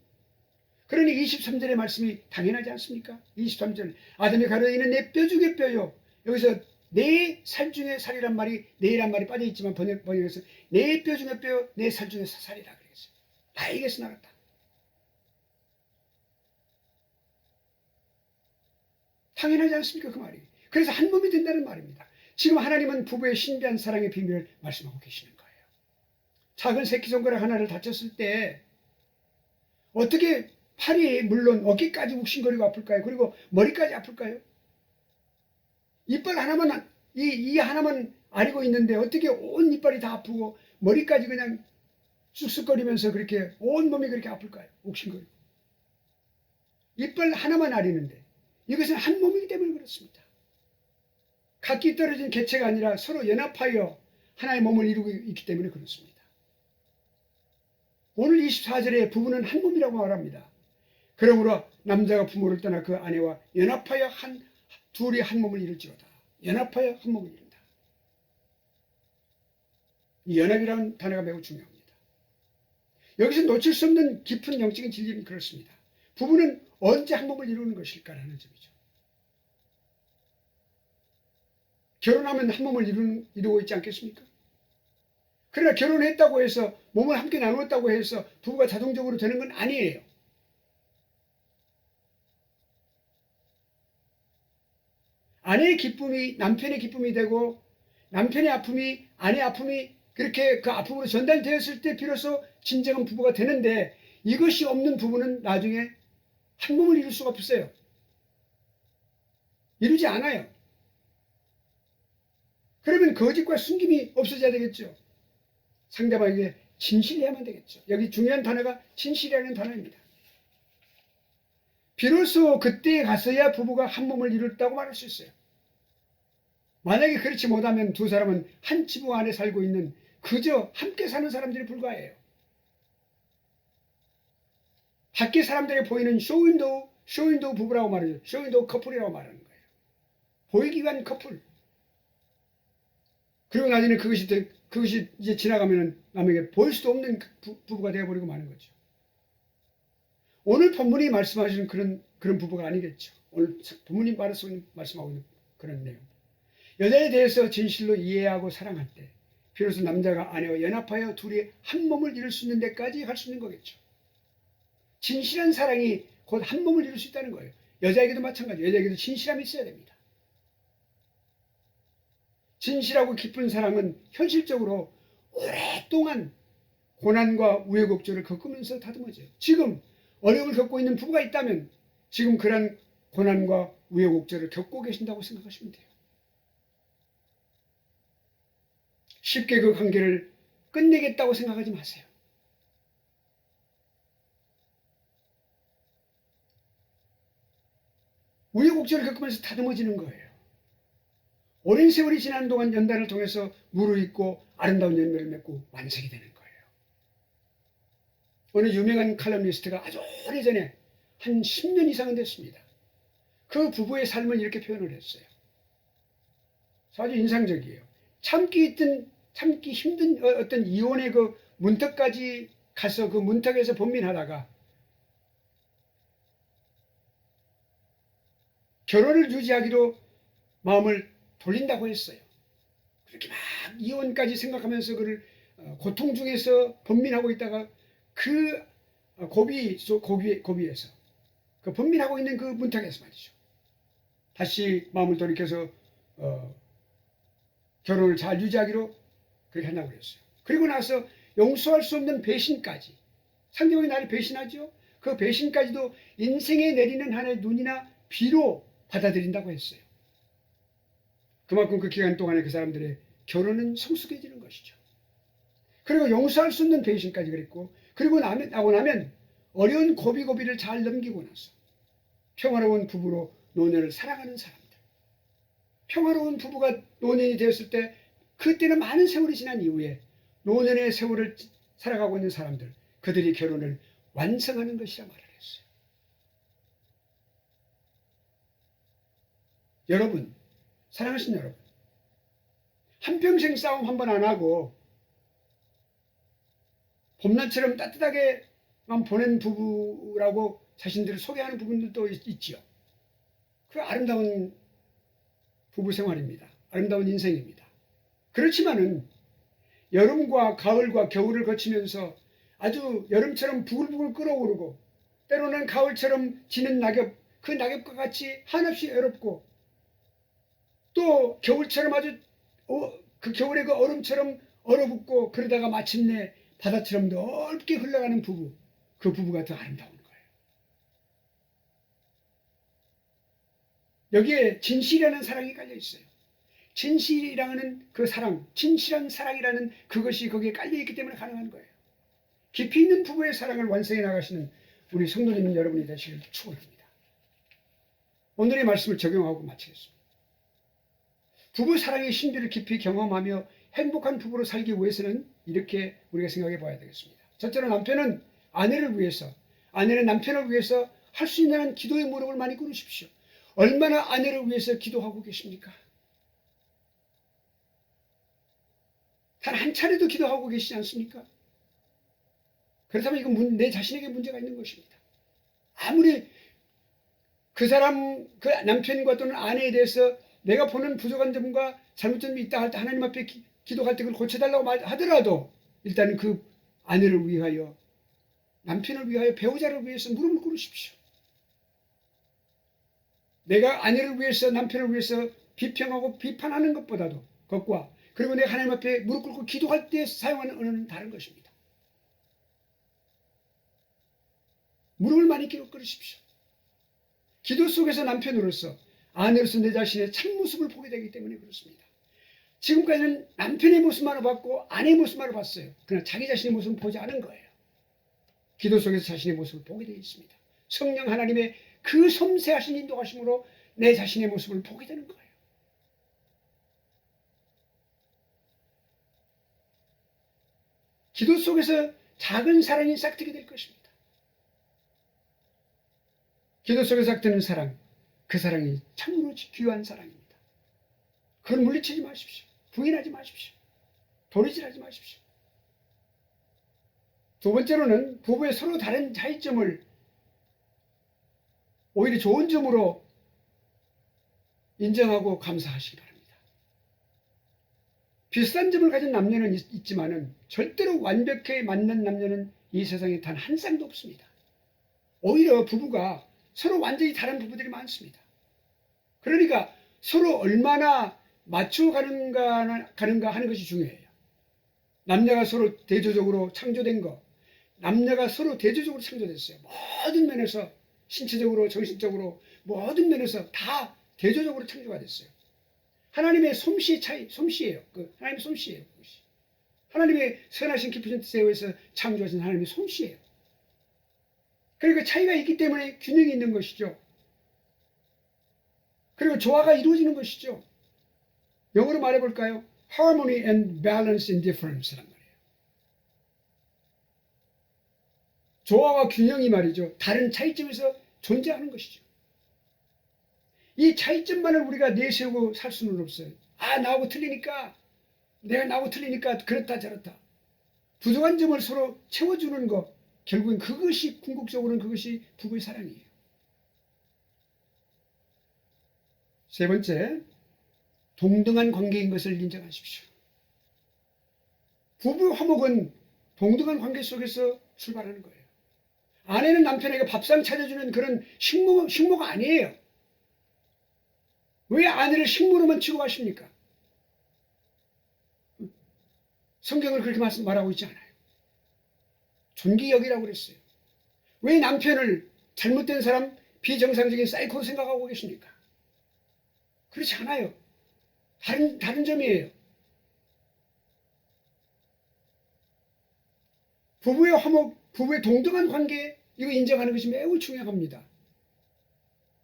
그러니 23절의 말씀이 당연하지 않습니까? 23절 아담이 가로이는 내 뼈 중에 뼈요. 여기서 내 살 중에 살이란 말이 내란 말이 빠져있지만 번역에서 내 뼈 중에 뼈, 내 살 중에 살이라 그랬어요. 나에게서 나갔다. 당연하지 않습니까? 그 말이. 그래서 한 몸이 된다는 말입니다. 지금 하나님은 부부의 신비한 사랑의 비밀을 말씀하고 계시는 거예요. 작은 새끼손가락 하나를 다쳤을 때 어떻게 팔이 물론 어깨까지 욱신거리고 아플까요? 그리고 머리까지 아플까요? 이빨 하나만 이 하나만 아리고 있는데 어떻게 온 이빨이 다 아프고 머리까지 그냥 쑥쑥거리면서 그렇게 온 몸이 그렇게 아플까요? 욱신거리고. 이빨 하나만 아리는데 이것은 한 몸이기 때문에 그렇습니다. 각기 떨어진 개체가 아니라 서로 연합하여 하나의 몸을 이루고 있기 때문에 그렇습니다. 오늘 24절에 부부는 한 몸이라고 말합니다. 그러므로 남자가 부모를 떠나 그 아내와 연합하여 둘이 한 몸을 이룰지로다. 연합하여 한 몸을 이룬다. 이 연합이라는 단어가 매우 중요합니다. 여기서 놓칠 수 없는 깊은 영적인 진리는 그렇습니다. 부부는 언제 한 몸을 이루는 것일까라는 점이죠. 결혼하면 한 몸을 이루고 있지 않겠습니까? 그러나 결혼했다고 해서 몸을 함께 나누었다고 해서 부부가 자동적으로 되는 건 아니에요. 아내의 기쁨이 남편의 기쁨이 되고 남편의 아픔이 아내의 아픔이 그렇게 그 아픔으로 전달되었을 때 비로소 진정한 부부가 되는데 이것이 없는 부부는 나중에 한 몸을 이룰 수가 없어요. 이루지 않아요. 그러면 거짓과 숨김이 없어져야 되겠죠. 상대방에게 진실해야만 되겠죠. 여기 중요한 단어가 진실이라는 단어입니다. 비로소 그때에 가서야 부부가 한 몸을 이뤘다고 말할 수 있어요. 만약에 그렇지 못하면 두 사람은 한 지붕 안에 살고 있는 그저 함께 사는 사람들이 불과해요. 밖에 사람들에게 보이는 쇼윈도우 부부라고 말하죠. 쇼윈도우 커플이라고 말하는 거예요. 보이기 위한 커플. 그리고 나중에 그것이 이제 지나가면은 남에게 보일 수도 없는 부부가 되어버리고 마는 거죠. 오늘 본문이 말씀하시는 그런 부부가 아니겠죠. 오늘 본문이 말씀하고 있는 그런 내용. 여자에 대해서 진실로 이해하고 사랑할 때 비로소 남자가 아내와 연합하여 둘이 한 몸을 이룰 수 있는 데까지 갈 수 있는 거겠죠. 진실한 사랑이 곧 한 몸을 이룰 수 있다는 거예요. 여자에게도 마찬가지예요. 여자에게도 진실함이 있어야 됩니다. 진실하고 깊은 사랑은 현실적으로 오랫동안 고난과 우여곡절을 겪으면서 다듬어져요. 지금 어려움을 겪고 있는 부부가 있다면 지금 그런 고난과 우여곡절을 겪고 계신다고 생각하시면 돼요. 쉽게 그 관계를 끝내겠다고 생각하지 마세요. 우여곡절을 겪으면서 다듬어지는 거예요. 오랜 세월이 지난 동안 연단을 통해서 무르익고 아름다운 열매를 맺고 완성이 되는 거예요. 어느 유명한 칼럼니스트가 아주 오래전에 한 10년 이상은 됐습니다. 그 부부의 삶을 이렇게 표현을 했어요. 아주 인상적이에요. 참기 힘든 어떤 이혼의 그 문턱까지 가서 그 문턱에서 번민하다가 결혼을 유지하기로 마음을 돌린다고 했어요. 그렇게 막 이혼까지 생각하면서 그를 고통 중에서 번민하고 있다가 그 고비에서 그 번민하고 있는 그 문턱에서 말이죠. 다시 마음을 돌이켜서 결혼을 잘 유지하기로 그렇게 한다고 그랬어요. 그리고 나서 용서할 수 없는 배신까지, 상대방이 나를 배신하죠. 그 배신까지도 인생에 내리는 하나의 눈이나 비로 받아들인다고 했어요. 그만큼 그 기간 동안에 그 사람들의 결혼은 성숙해지는 것이죠. 그리고 용서할 수 없는 배신까지 그랬고, 그리고 나면 어려운 고비를 잘 넘기고 나서 평화로운 부부로 노년을 살아가는 사람들. 평화로운 부부가 노년이 되었을 때, 그때는 많은 세월이 지난 이후에 노년의 세월을 살아가고 있는 사람들, 그들이 결혼을 완성하는 것이라 말을 했어요. 여러분, 사랑하신 여러분, 한평생 싸움 한 번 안 하고 봄날처럼 따뜻하게만 보낸 부부라고 자신들을 소개하는 부분들도 있지요. 그 아름다운 부부 생활입니다. 아름다운 인생입니다. 그렇지만은 여름과 가을과 겨울을 거치면서 아주 여름처럼 부글부글 끓어오르고 때로는 가을처럼 지는 낙엽, 그 낙엽과 같이 한없이 외롭고 또 겨울처럼 아주 그 겨울의 그 얼음처럼 얼어붙고 그러다가 마침내 바다처럼 넓게 흘러가는 부부, 그 부부가 더 아름다운 거예요. 여기에 진실이라는 사랑이 깔려 있어요. 진실이라는 그 사랑, 진실한 사랑이라는 그것이 거기에 깔려있기 때문에 가능한 거예요. 깊이 있는 부부의 사랑을 완성해 나가시는 우리 성도님 여러분이 되시길 축원합니다. 오늘의 말씀을 적용하고 마치겠습니다. 부부 사랑의 신비를 깊이 경험하며 행복한 부부로 살기 위해서는 이렇게 우리가 생각해 봐야 되겠습니다. 첫째로 남편은 아내를 위해서, 아내는 남편을 위해서 할 수 있는 한 기도의 무릎을 많이 꿇으십시오. 얼마나 아내를 위해서 기도하고 계십니까? 단 한 차례도 기도하고 계시지 않습니까? 그렇다면 이건 내 자신에게 문제가 있는 것입니다. 아무리 그 남편과 또는 아내에 대해서 내가 보는 부족한 점과 잘못된 점이 있다 할 때 하나님 앞에 기도할 때 그걸 고쳐달라고 하더라도 일단은 그 아내를 위하여, 남편을 위하여, 배우자를 위해서 무릎을 꿇으십시오. 내가 아내를 위해서, 남편을 위해서 비평하고 비판하는 것과 그리고 내가 하나님 앞에 무릎 꿇고 기도할 때 사용하는 언어는 다른 것입니다. 무릎을 많이 꿇으십시오. 기도 속에서 남편으로서, 아내로서 내 자신의 참모습을 보게 되기 때문에 그렇습니다. 지금까지는 남편의 모습만을 봤고 아내의 모습만을 봤어요. 그러나 자기 자신의 모습은 보지 않은 거예요. 기도 속에서 자신의 모습을 보게 되어 있습니다. 성령 하나님의 그 섬세하신 인도하심으로 내 자신의 모습을 보게 되는 거예요. 기도 속에서 작은 사랑이 싹트게 될 것입니다. 기도 속에서 싹트는 사랑, 그 사랑이 참으로 귀한 사랑입니다. 그걸 물리치지 마십시오. 부인하지 마십시오. 도리질하지 마십시오. 두 번째로는 부부의 서로 다른 차이점을 오히려 좋은 점으로 인정하고 감사하시기 바랍니다. 비슷한 점을 가진 남녀는 있지만은 절대로 완벽하게 맞는 남녀는 이 세상에 단 한 쌍도 없습니다. 오히려 부부가 서로 완전히 다른 부부들이 많습니다. 그러니까 서로 얼마나 맞춰가는가 하는 것이 중요해요. 남녀가 서로 대조적으로 창조된 것, 남녀가 서로 대조적으로 창조됐어요. 모든 면에서 신체적으로 정신적으로 모든 면에서 다 대조적으로 창조가 됐어요. 하나님의 솜씨의 차이, 솜씨예요. 하나님의 솜씨예요. 그것이. 하나님의 선하신 깊으신 뜻에 의해서 창조하신 하나님의 솜씨예요. 그리고 차이가 있기 때문에 균형이 있는 것이죠. 그리고 조화가 이루어지는 것이죠. 영어로 말해볼까요? Harmony and balance in difference란 말이에요. 조화와 균형이 말이죠. 다른 차이점에서 존재하는 것이죠. 이 차이점만을 우리가 내세우고 살 수는 없어요. 아, 나하고 틀리니까, 내가 나하고 틀리니까 그렇다 저렇다. 부족한 점을 서로 채워주는 것, 결국엔 그것이 궁극적으로는 그것이 부부의 사랑이에요. 세 번째, 동등한 관계인 것을 인정하십시오. 부부 화목은 동등한 관계 속에서 출발하는 거예요. 아내는 남편에게 밥상 차려주는 그런 식모가 아니에요. 왜 아내를 식모로만 취급하십니까? 성경을 그렇게 말하고 있지 않아요. 존귀 여기라고 그랬어요. 왜 남편을 잘못된 사람, 비정상적인 사이코로 생각하고 계십니까? 그렇지 않아요. 다른 점이에요. 부부의 화목, 부부의 동등한 관계, 이거 인정하는 것이 매우 중요합니다.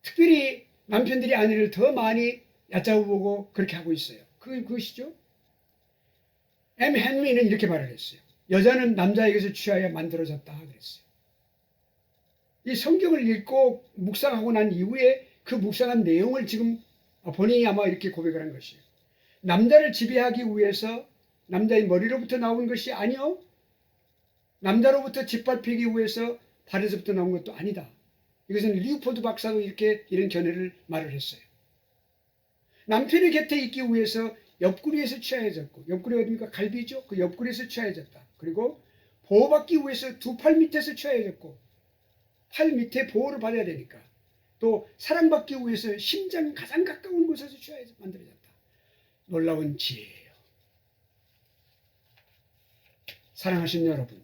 특별히 남편들이 아내를 더 많이 얕잡아보고 그렇게 하고 있어요. 그것이죠. M. 헨리는 이렇게 말을 했어요. 여자는 남자에게서 취하여 만들어졌다 그랬어요. 이 성경을 읽고 묵상하고 난 이후에 그 묵상한 내용을 지금 본인이 아마 이렇게 고백을 한 것이에요. 남자를 지배하기 위해서 남자의 머리로부터 나온 것이 아니요, 남자로부터 짓밟히기 위해서 발에서부터 나온 것도 아니다. 이것은 리우포드 박사도 이런 견해를 말을 했어요. 남편의 곁에 있기 위해서 옆구리에서 취하여졌고, 옆구리가 어딥니까? 갈비죠? 그 옆구리에서 취하여졌다. 그리고 보호받기 위해서 두 팔 밑에서 취하여졌고, 팔 밑에 보호를 받아야 되니까, 또 사랑받기 위해서 심장 가장 가까운 곳에서 취하여서 만들어졌다. 놀라운 지혜예요. 사랑하신 여러분,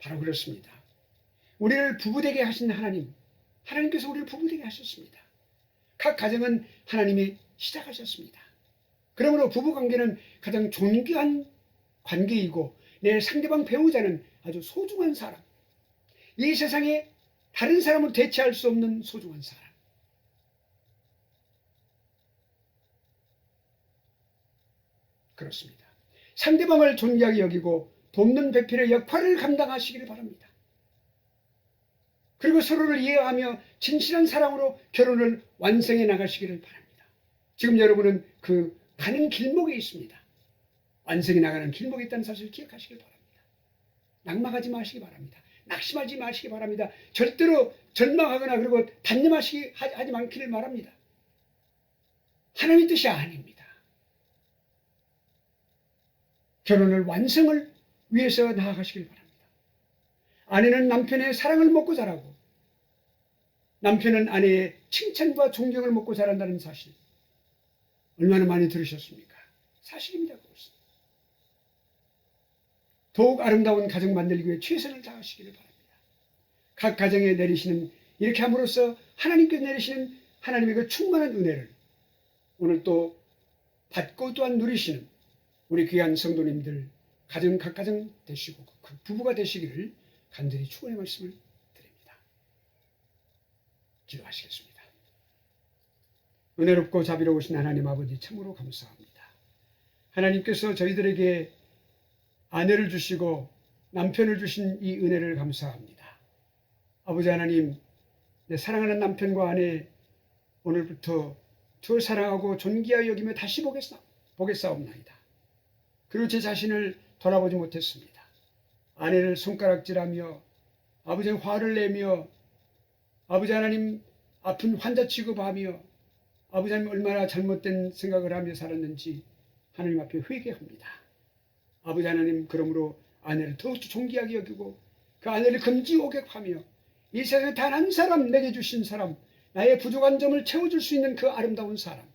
바로 그렇습니다. 우리를 부부되게 하신 하나님께서 우리를 부부되게 하셨습니다. 각 가정은 하나님이 시작하셨습니다. 그러므로 부부관계는 가장 존귀한 관계이고, 내 상대방 배우자는 아주 소중한 사람, 이 세상에 다른 사람을 대체할 수 없는 소중한 사람. 그렇습니다. 상대방을 존귀하게 여기고 돕는 배필의 역할을 감당하시기를 바랍니다. 그리고 서로를 이해하며 진실한 사랑으로 결혼을 완성해 나가시기를 바랍니다. 지금 여러분은 그 가는 길목에 있습니다. 완성해 나가는 길목에 있다는 사실을 기억하시길 바랍니다. 낙망하지 마시기 바랍니다. 낙심하지 마시기 바랍니다. 절대로 절망하거나 그리고 단념하지 않기를 바랍니다. 하나님의 뜻이 아닙니다. 결혼을 완성을 위해서 나아가시길 바랍니다. 아내는 남편의 사랑을 먹고 자라고, 남편은 아내의 칭찬과 존경을 먹고 자란다는 사실, 얼마나 많이 들으셨습니까? 사실입니다. 그것은. 더욱 아름다운 가정 만들기 위해 최선을 다하시기를 바랍니다. 각 가정에 내리시는, 이렇게 함으로써 하나님께서 내리시는 하나님의 그 충만한 은혜를 오늘 또 받고 또한 누리시는 우리 귀한 성도님들 가정 각가정 되시고 그 부부가 되시기를 간절히 축원의 말씀을 드립니다. 기도하시겠습니다. 은혜롭고 자비로우신 하나님 아버지 참으로 감사합니다. 하나님께서 저희들에게 아내를 주시고 남편을 주신 이 은혜를 감사합니다. 아버지 하나님, 내 사랑하는 남편과 아내 오늘부터 더 사랑하고 존귀하여 여기며 다시 보겠사옵나이다. 그리고 제 자신을 돌아보지 못했습니다. 아내를 손가락질하며 아버지 화를 내며 아버지 하나님 아픈 환자 취급하며 아버지 하나님 얼마나 잘못된 생각을 하며 살았는지 하나님 앞에 회개합니다. 아버지 하나님 그러므로 아내를 더욱 존귀하게 여기고 그 아내를 금지오객하며 이 세상에 단 한 사람 내게 주신 사람 나의 부족한 점을 채워줄 수 있는 그 아름다운 사람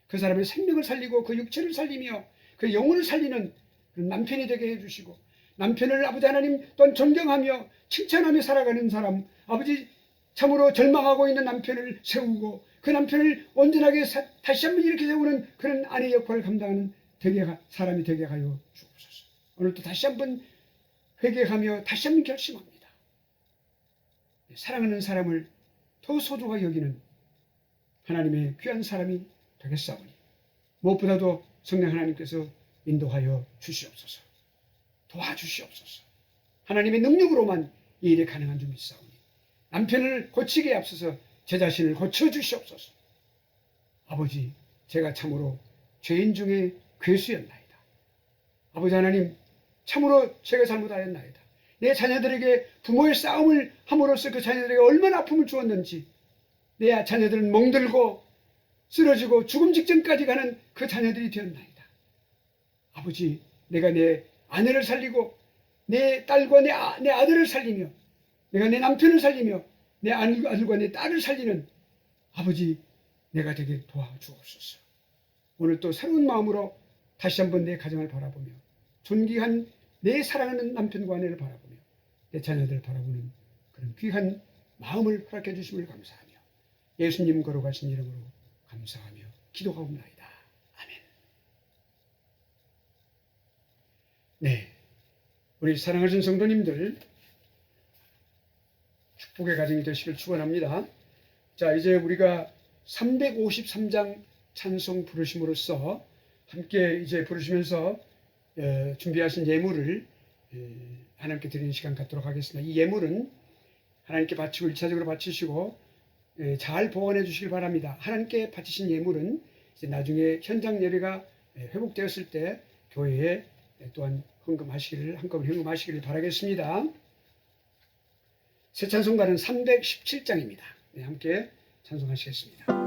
그 사람의 생명을 살리고 그 육체를 살리며 그 영혼을 살리는 그런 남편이 되게 해주시고 남편을 아버지 하나님 또한 존경하며 칭찬하며 살아가는 사람 아버지 참으로 절망하고 있는 남편을 세우고 그 남편을 온전하게 다시 한번 이렇게 세우는 그런 아내 역할을 감당하는 사람이 되게 하여 주옵소서. 오늘도 다시 한번 회개하며 다시 한번 결심합니다. 사랑하는 사람을 더 소중하게 여기는 하나님의 귀한 사람이 되겠사오니 무엇보다도 성령 하나님께서 인도하여 주시옵소서. 도와주시옵소서. 하나님의 능력으로만 이 일이 가능한 줄 믿사오니 남편을 고치기에 앞서서 제 자신을 고쳐주시옵소서. 아버지, 제가 참으로 죄인 중에 괴수였나이다. 아버지 하나님, 참으로 제가 잘못하였나이다. 내 자녀들에게 부모의 싸움을 함으로써 그 자녀들에게 얼마나 아픔을 주었는지 내 자녀들은 멍들고 쓰러지고 죽음 직전까지 가는 그 자녀들이 되었나이다. 아버지, 내가 내 아내를 살리고 내 딸과 내 아들을 살리며 내가 내 남편을 살리며 내 아들과 내 딸을 살리는 아버지 내가 되게 도와주옵소서. 오늘 또 새로운 마음으로 다시 한번 내 가정을 바라보며 존귀한 내 사랑하는 남편과 아내를 바라보며 내 자녀들을 바라보는 그런 귀한 마음을 허락해 주심을 감사하며 예수님 거룩하신 이름으로 감사하며 기도하옵나이다. 아멘. 네, 우리 사랑하신 성도님들 축복의 가정이 되시길 축원합니다. 자, 이제 우리가 353장 찬송 부르심으로써 함께 이제 부르시면서 준비하신 예물을 하나님께 드리는 시간 갖도록 하겠습니다. 이 예물은 하나님께 바치고 1차적으로 바치시고 잘 보관해 주시길 바랍니다. 하나님께 바치신 예물은 이제 나중에 현장 예배가 회복되었을 때 교회에 또한 한꺼번에 헌금하시기를 바라겠습니다. 새 찬송가는 317장입니다. 네, 함께 찬송하시겠습니다.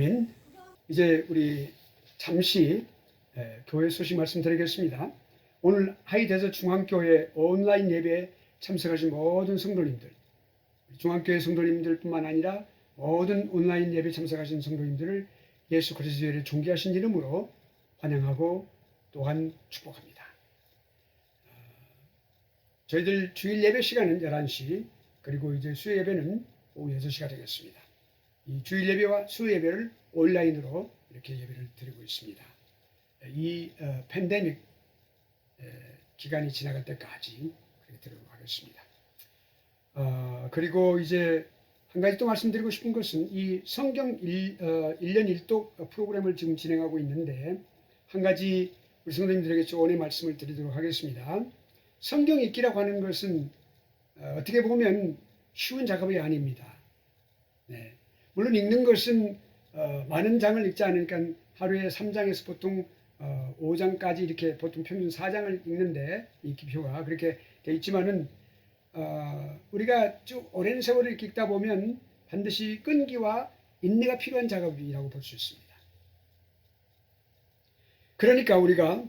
아멘. 이제 우리 잠시 교회 소식 말씀드리겠습니다. 오늘 하이데저 중앙교회 온라인 예배에 참석하신 모든 성도님들, 중앙교회 성도님들뿐만 아니라 모든 온라인 예배 참석하신 성도님들을 예수 그리스도의 존귀하신 이름으로 환영하고 또한 축복합니다. 저희들 주일 예배 시간은 11시, 그리고 이제 수요 예배는 오후 6시가 되겠습니다. 이 주일 예배와 수요 예배를 온라인으로 이렇게 예배를 드리고 있습니다. 이 팬데믹 기간이 지나갈 때까지 그렇게 드리도록 하겠습니다. 그리고 이제 한 가지 또 말씀드리고 싶은 것은 이 성경 1년 1독 프로그램을 지금 진행하고 있는데, 한 가지 우리 성도님들에게 조언의 말씀을 드리도록 하겠습니다. 성경 읽기라고 하는 것은 어떻게 보면 쉬운 작업이 아닙니다. 네. 물론 읽는 것은 많은 장을 읽지 않으니까 하루에 3장에서 보통 5장까지 이렇게 보통 평균 4장을 읽는데 이 기표가 그렇게 되어 있지만은 우리가 쭉 오랜 세월을 이렇게 읽다 보면 반드시 끈기와 인내가 필요한 작업이라고 볼 수 있습니다. 그러니까 우리가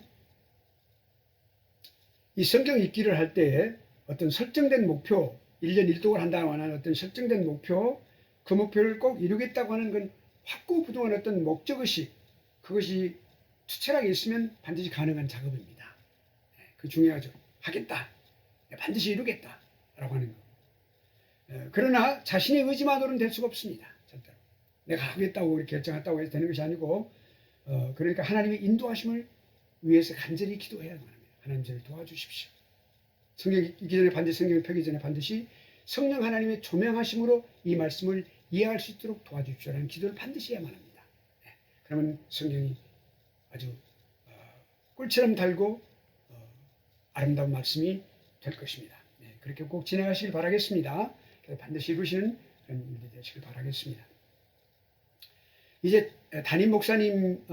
이 성경 읽기를 할 때 어떤 설정된 목표, 1년 1독을 한다고 하는 어떤 설정된 목표, 그 목표를 꼭 이루겠다고 하는 건 확고부동한 어떤 목적의식, 그것이 투철하게 있으면 반드시 가능한 작업입니다. 그 중요하죠. 하겠다. 반드시 이루겠다. 라고 하는 거. 그러나 자신의 의지만으로는 될 수가 없습니다. 절대로. 내가 하겠다고 이렇게 결정했다고 해서 되는 것이 아니고, 그러니까 하나님의 인도하심을 위해서 간절히 기도해야만 합니다. 하나님 저를 도와주십시오. 성경 읽기 전에 반드시, 성경을 펴기 전에 반드시 성령 하나님의 조명하심으로 이 말씀을 이해할 수 있도록 도와주십시오라는 기도를 반드시 해야만 합니다. 그러면 성경이 아주 꿀처럼 달고 아름다운 말씀이 될 것입니다. 그렇게 꼭 진행하시길 바라겠습니다. 그래서 반드시 이루시는 그런 일이 되시길 바라겠습니다. 이제 담임 목사님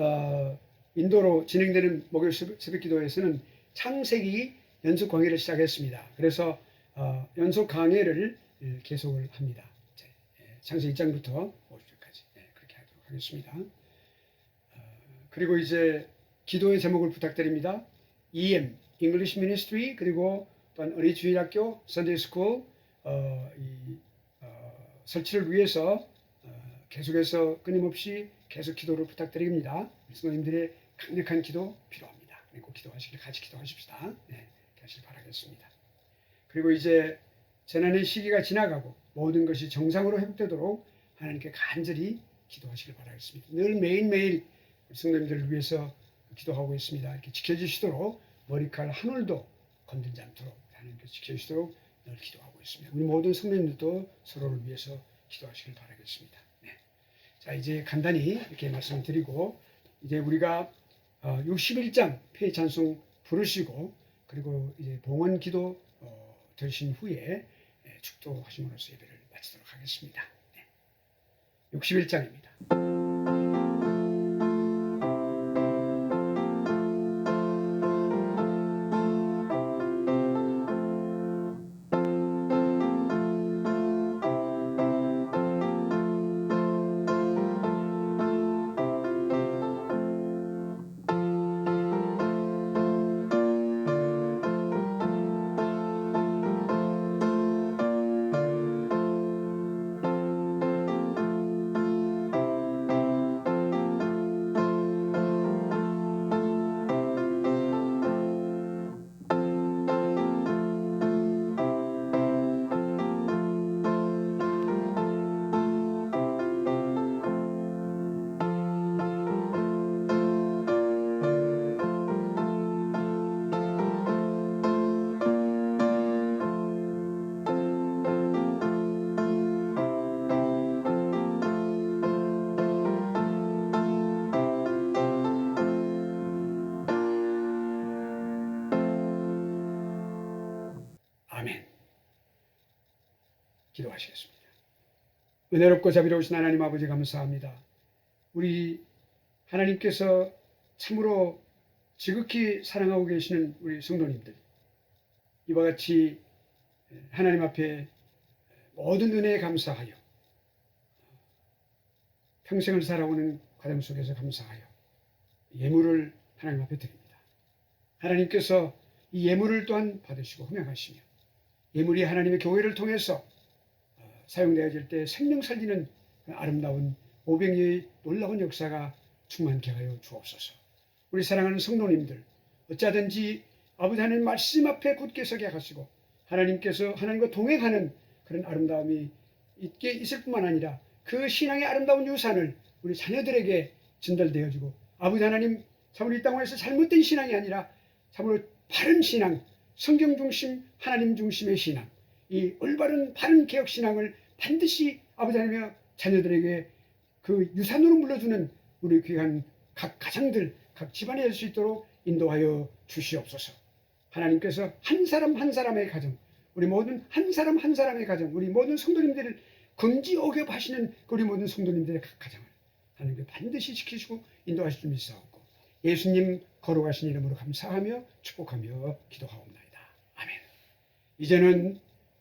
인도로 진행되는 목요일 새벽 기도에서는 창세기 연속 강의를 시작했습니다. 그래서 연속 강의를 계속을 합니다. 창세기 1장부터 5절까지 그렇게 하도록 하겠습니다. 그리고 이제 기도의 제목을 부탁드립니다. EM, English Ministry, 그리고 또한 어린이 주일학교, Sunday School 설치를 위해서 계속해서 끊임없이 계속 기도를 부탁드립니다. 성도님들의 강력한 기도 필요합니다. 그리고 기도하시길 같이 기도하십시다. 하시길 바라겠습니다. 그리고 이제 재난의 시기가 지나가고 모든 것이 정상으로 회복되도록 하나님께 간절히 기도하시길 바라겠습니다. 늘 매일매일 성도님들을 위해서 기도하고 있습니다. 이렇게 지켜주시도록 머리칼 한 올도 건들지 않도록 하나님께서 지켜주시도록 늘 기도하고 있습니다. 우리 모든 성도님들도 서로를 위해서 기도하시길 바라겠습니다. 자, 이제 간단히 이렇게 말씀을 드리고 이제 우리가 61장 폐 찬송 부르시고 그리고 이제 봉헌 기도 드신 후에 축도하심으로써 예배를 마치도록 하겠습니다. 61장입니다. 아멘. 기도하시겠습니다. 은혜롭고 자비로우신 하나님 아버지 감사합니다. 우리 하나님께서 참으로 지극히 사랑하고 계시는 우리 성도님들, 이와 같이 하나님 앞에 모든 은혜에 감사하여 평생을 살아오는 과정 속에서 감사하여 예물을 하나님 앞에 드립니다. 하나님께서 이 예물을 또한 받으시고 흠양하시며 예물이 하나님의 교회를 통해서 사용되어질 때 생명 살리는 아름다운 500년의 놀라운 역사가 충만케 하여 주옵소서. 우리 사랑하는 성도님들, 어찌하든지 아버지 하나님 말씀 앞에 굳게 서게 하시고 하나님께서 하나님과 동행하는 그런 아름다움이 있게 있을 뿐만 아니라 그 신앙의 아름다운 유산을 우리 자녀들에게 전달되어지고 아버지 하나님 참으로 이 땅에서 잘못된 신앙이 아니라 참으로 바른 신앙, 성경 중심, 하나님 중심의 신앙, 이 올바른 바른 개혁 신앙을 반드시 아버지 하나님의 자녀들에게 그 유산으로 물려주는 우리 귀한 각 가정들, 각 집안에 될 수 있도록 인도하여 주시옵소서. 하나님께서 한 사람 한 사람의 가정, 우리 모든 한 사람 한 사람의 가정, 우리 모든 성도님들을 금지 억압하시는 우리 모든 성도님들의 각 가정을 하나님께 반드시 지키시고 인도하실 줄 믿사옵고 예수님 거룩하신 이름으로 감사하며 축복하며 기도하옵나이다. 아멘. 이제는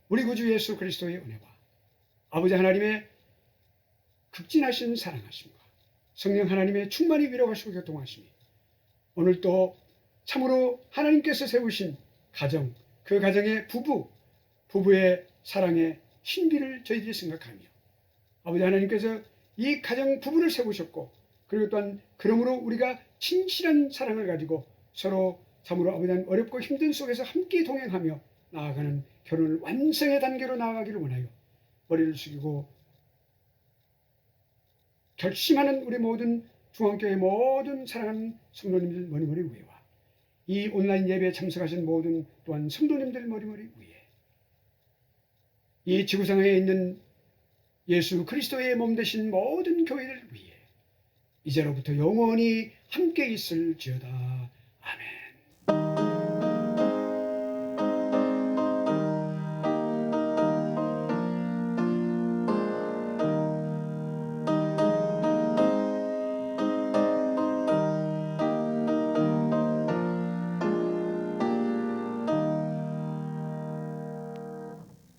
우리 구주 예수 그리스도의 은혜와 아버지 하나님의 극진하신 사랑하심과 성령 하나님의 충만히 위로하시고 교통하심이 오늘도 참으로 하나님께서 세우신 가정, 그 가정의 부부의 사랑의 신비를 저희들이 생각하며 아버지 하나님께서 이 가정 부부를 세우셨고 그리고 또한 그러므로 우리가 진실한 사랑을 가지고 서로 참으로 아버지 하나님 어렵고 힘든 속에서 함께 동행하며 나아가는 결혼을 완성의 단계로 나아가기를 원하여 머리를 숙이고 결심하는 우리 모든 중앙교회 모든 사랑하는 성도님들 머리머리 위에와 이 온라인 예배에 참석하신 모든 또한 성도님들 머리머리 위에 이 지구상에 있는 예수 그리스도의 몸 되신 모든 교회들 위에 이제로부터 영원히 함께 있을지어다. 아멘.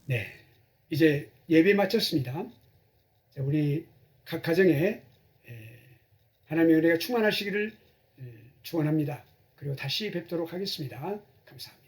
네, 이제 예배 마쳤습니다. 우리 각 가정에 하나님의 은혜가 충만하시기를 축원합니다. 그리고 다시 뵙도록 하겠습니다. 감사합니다.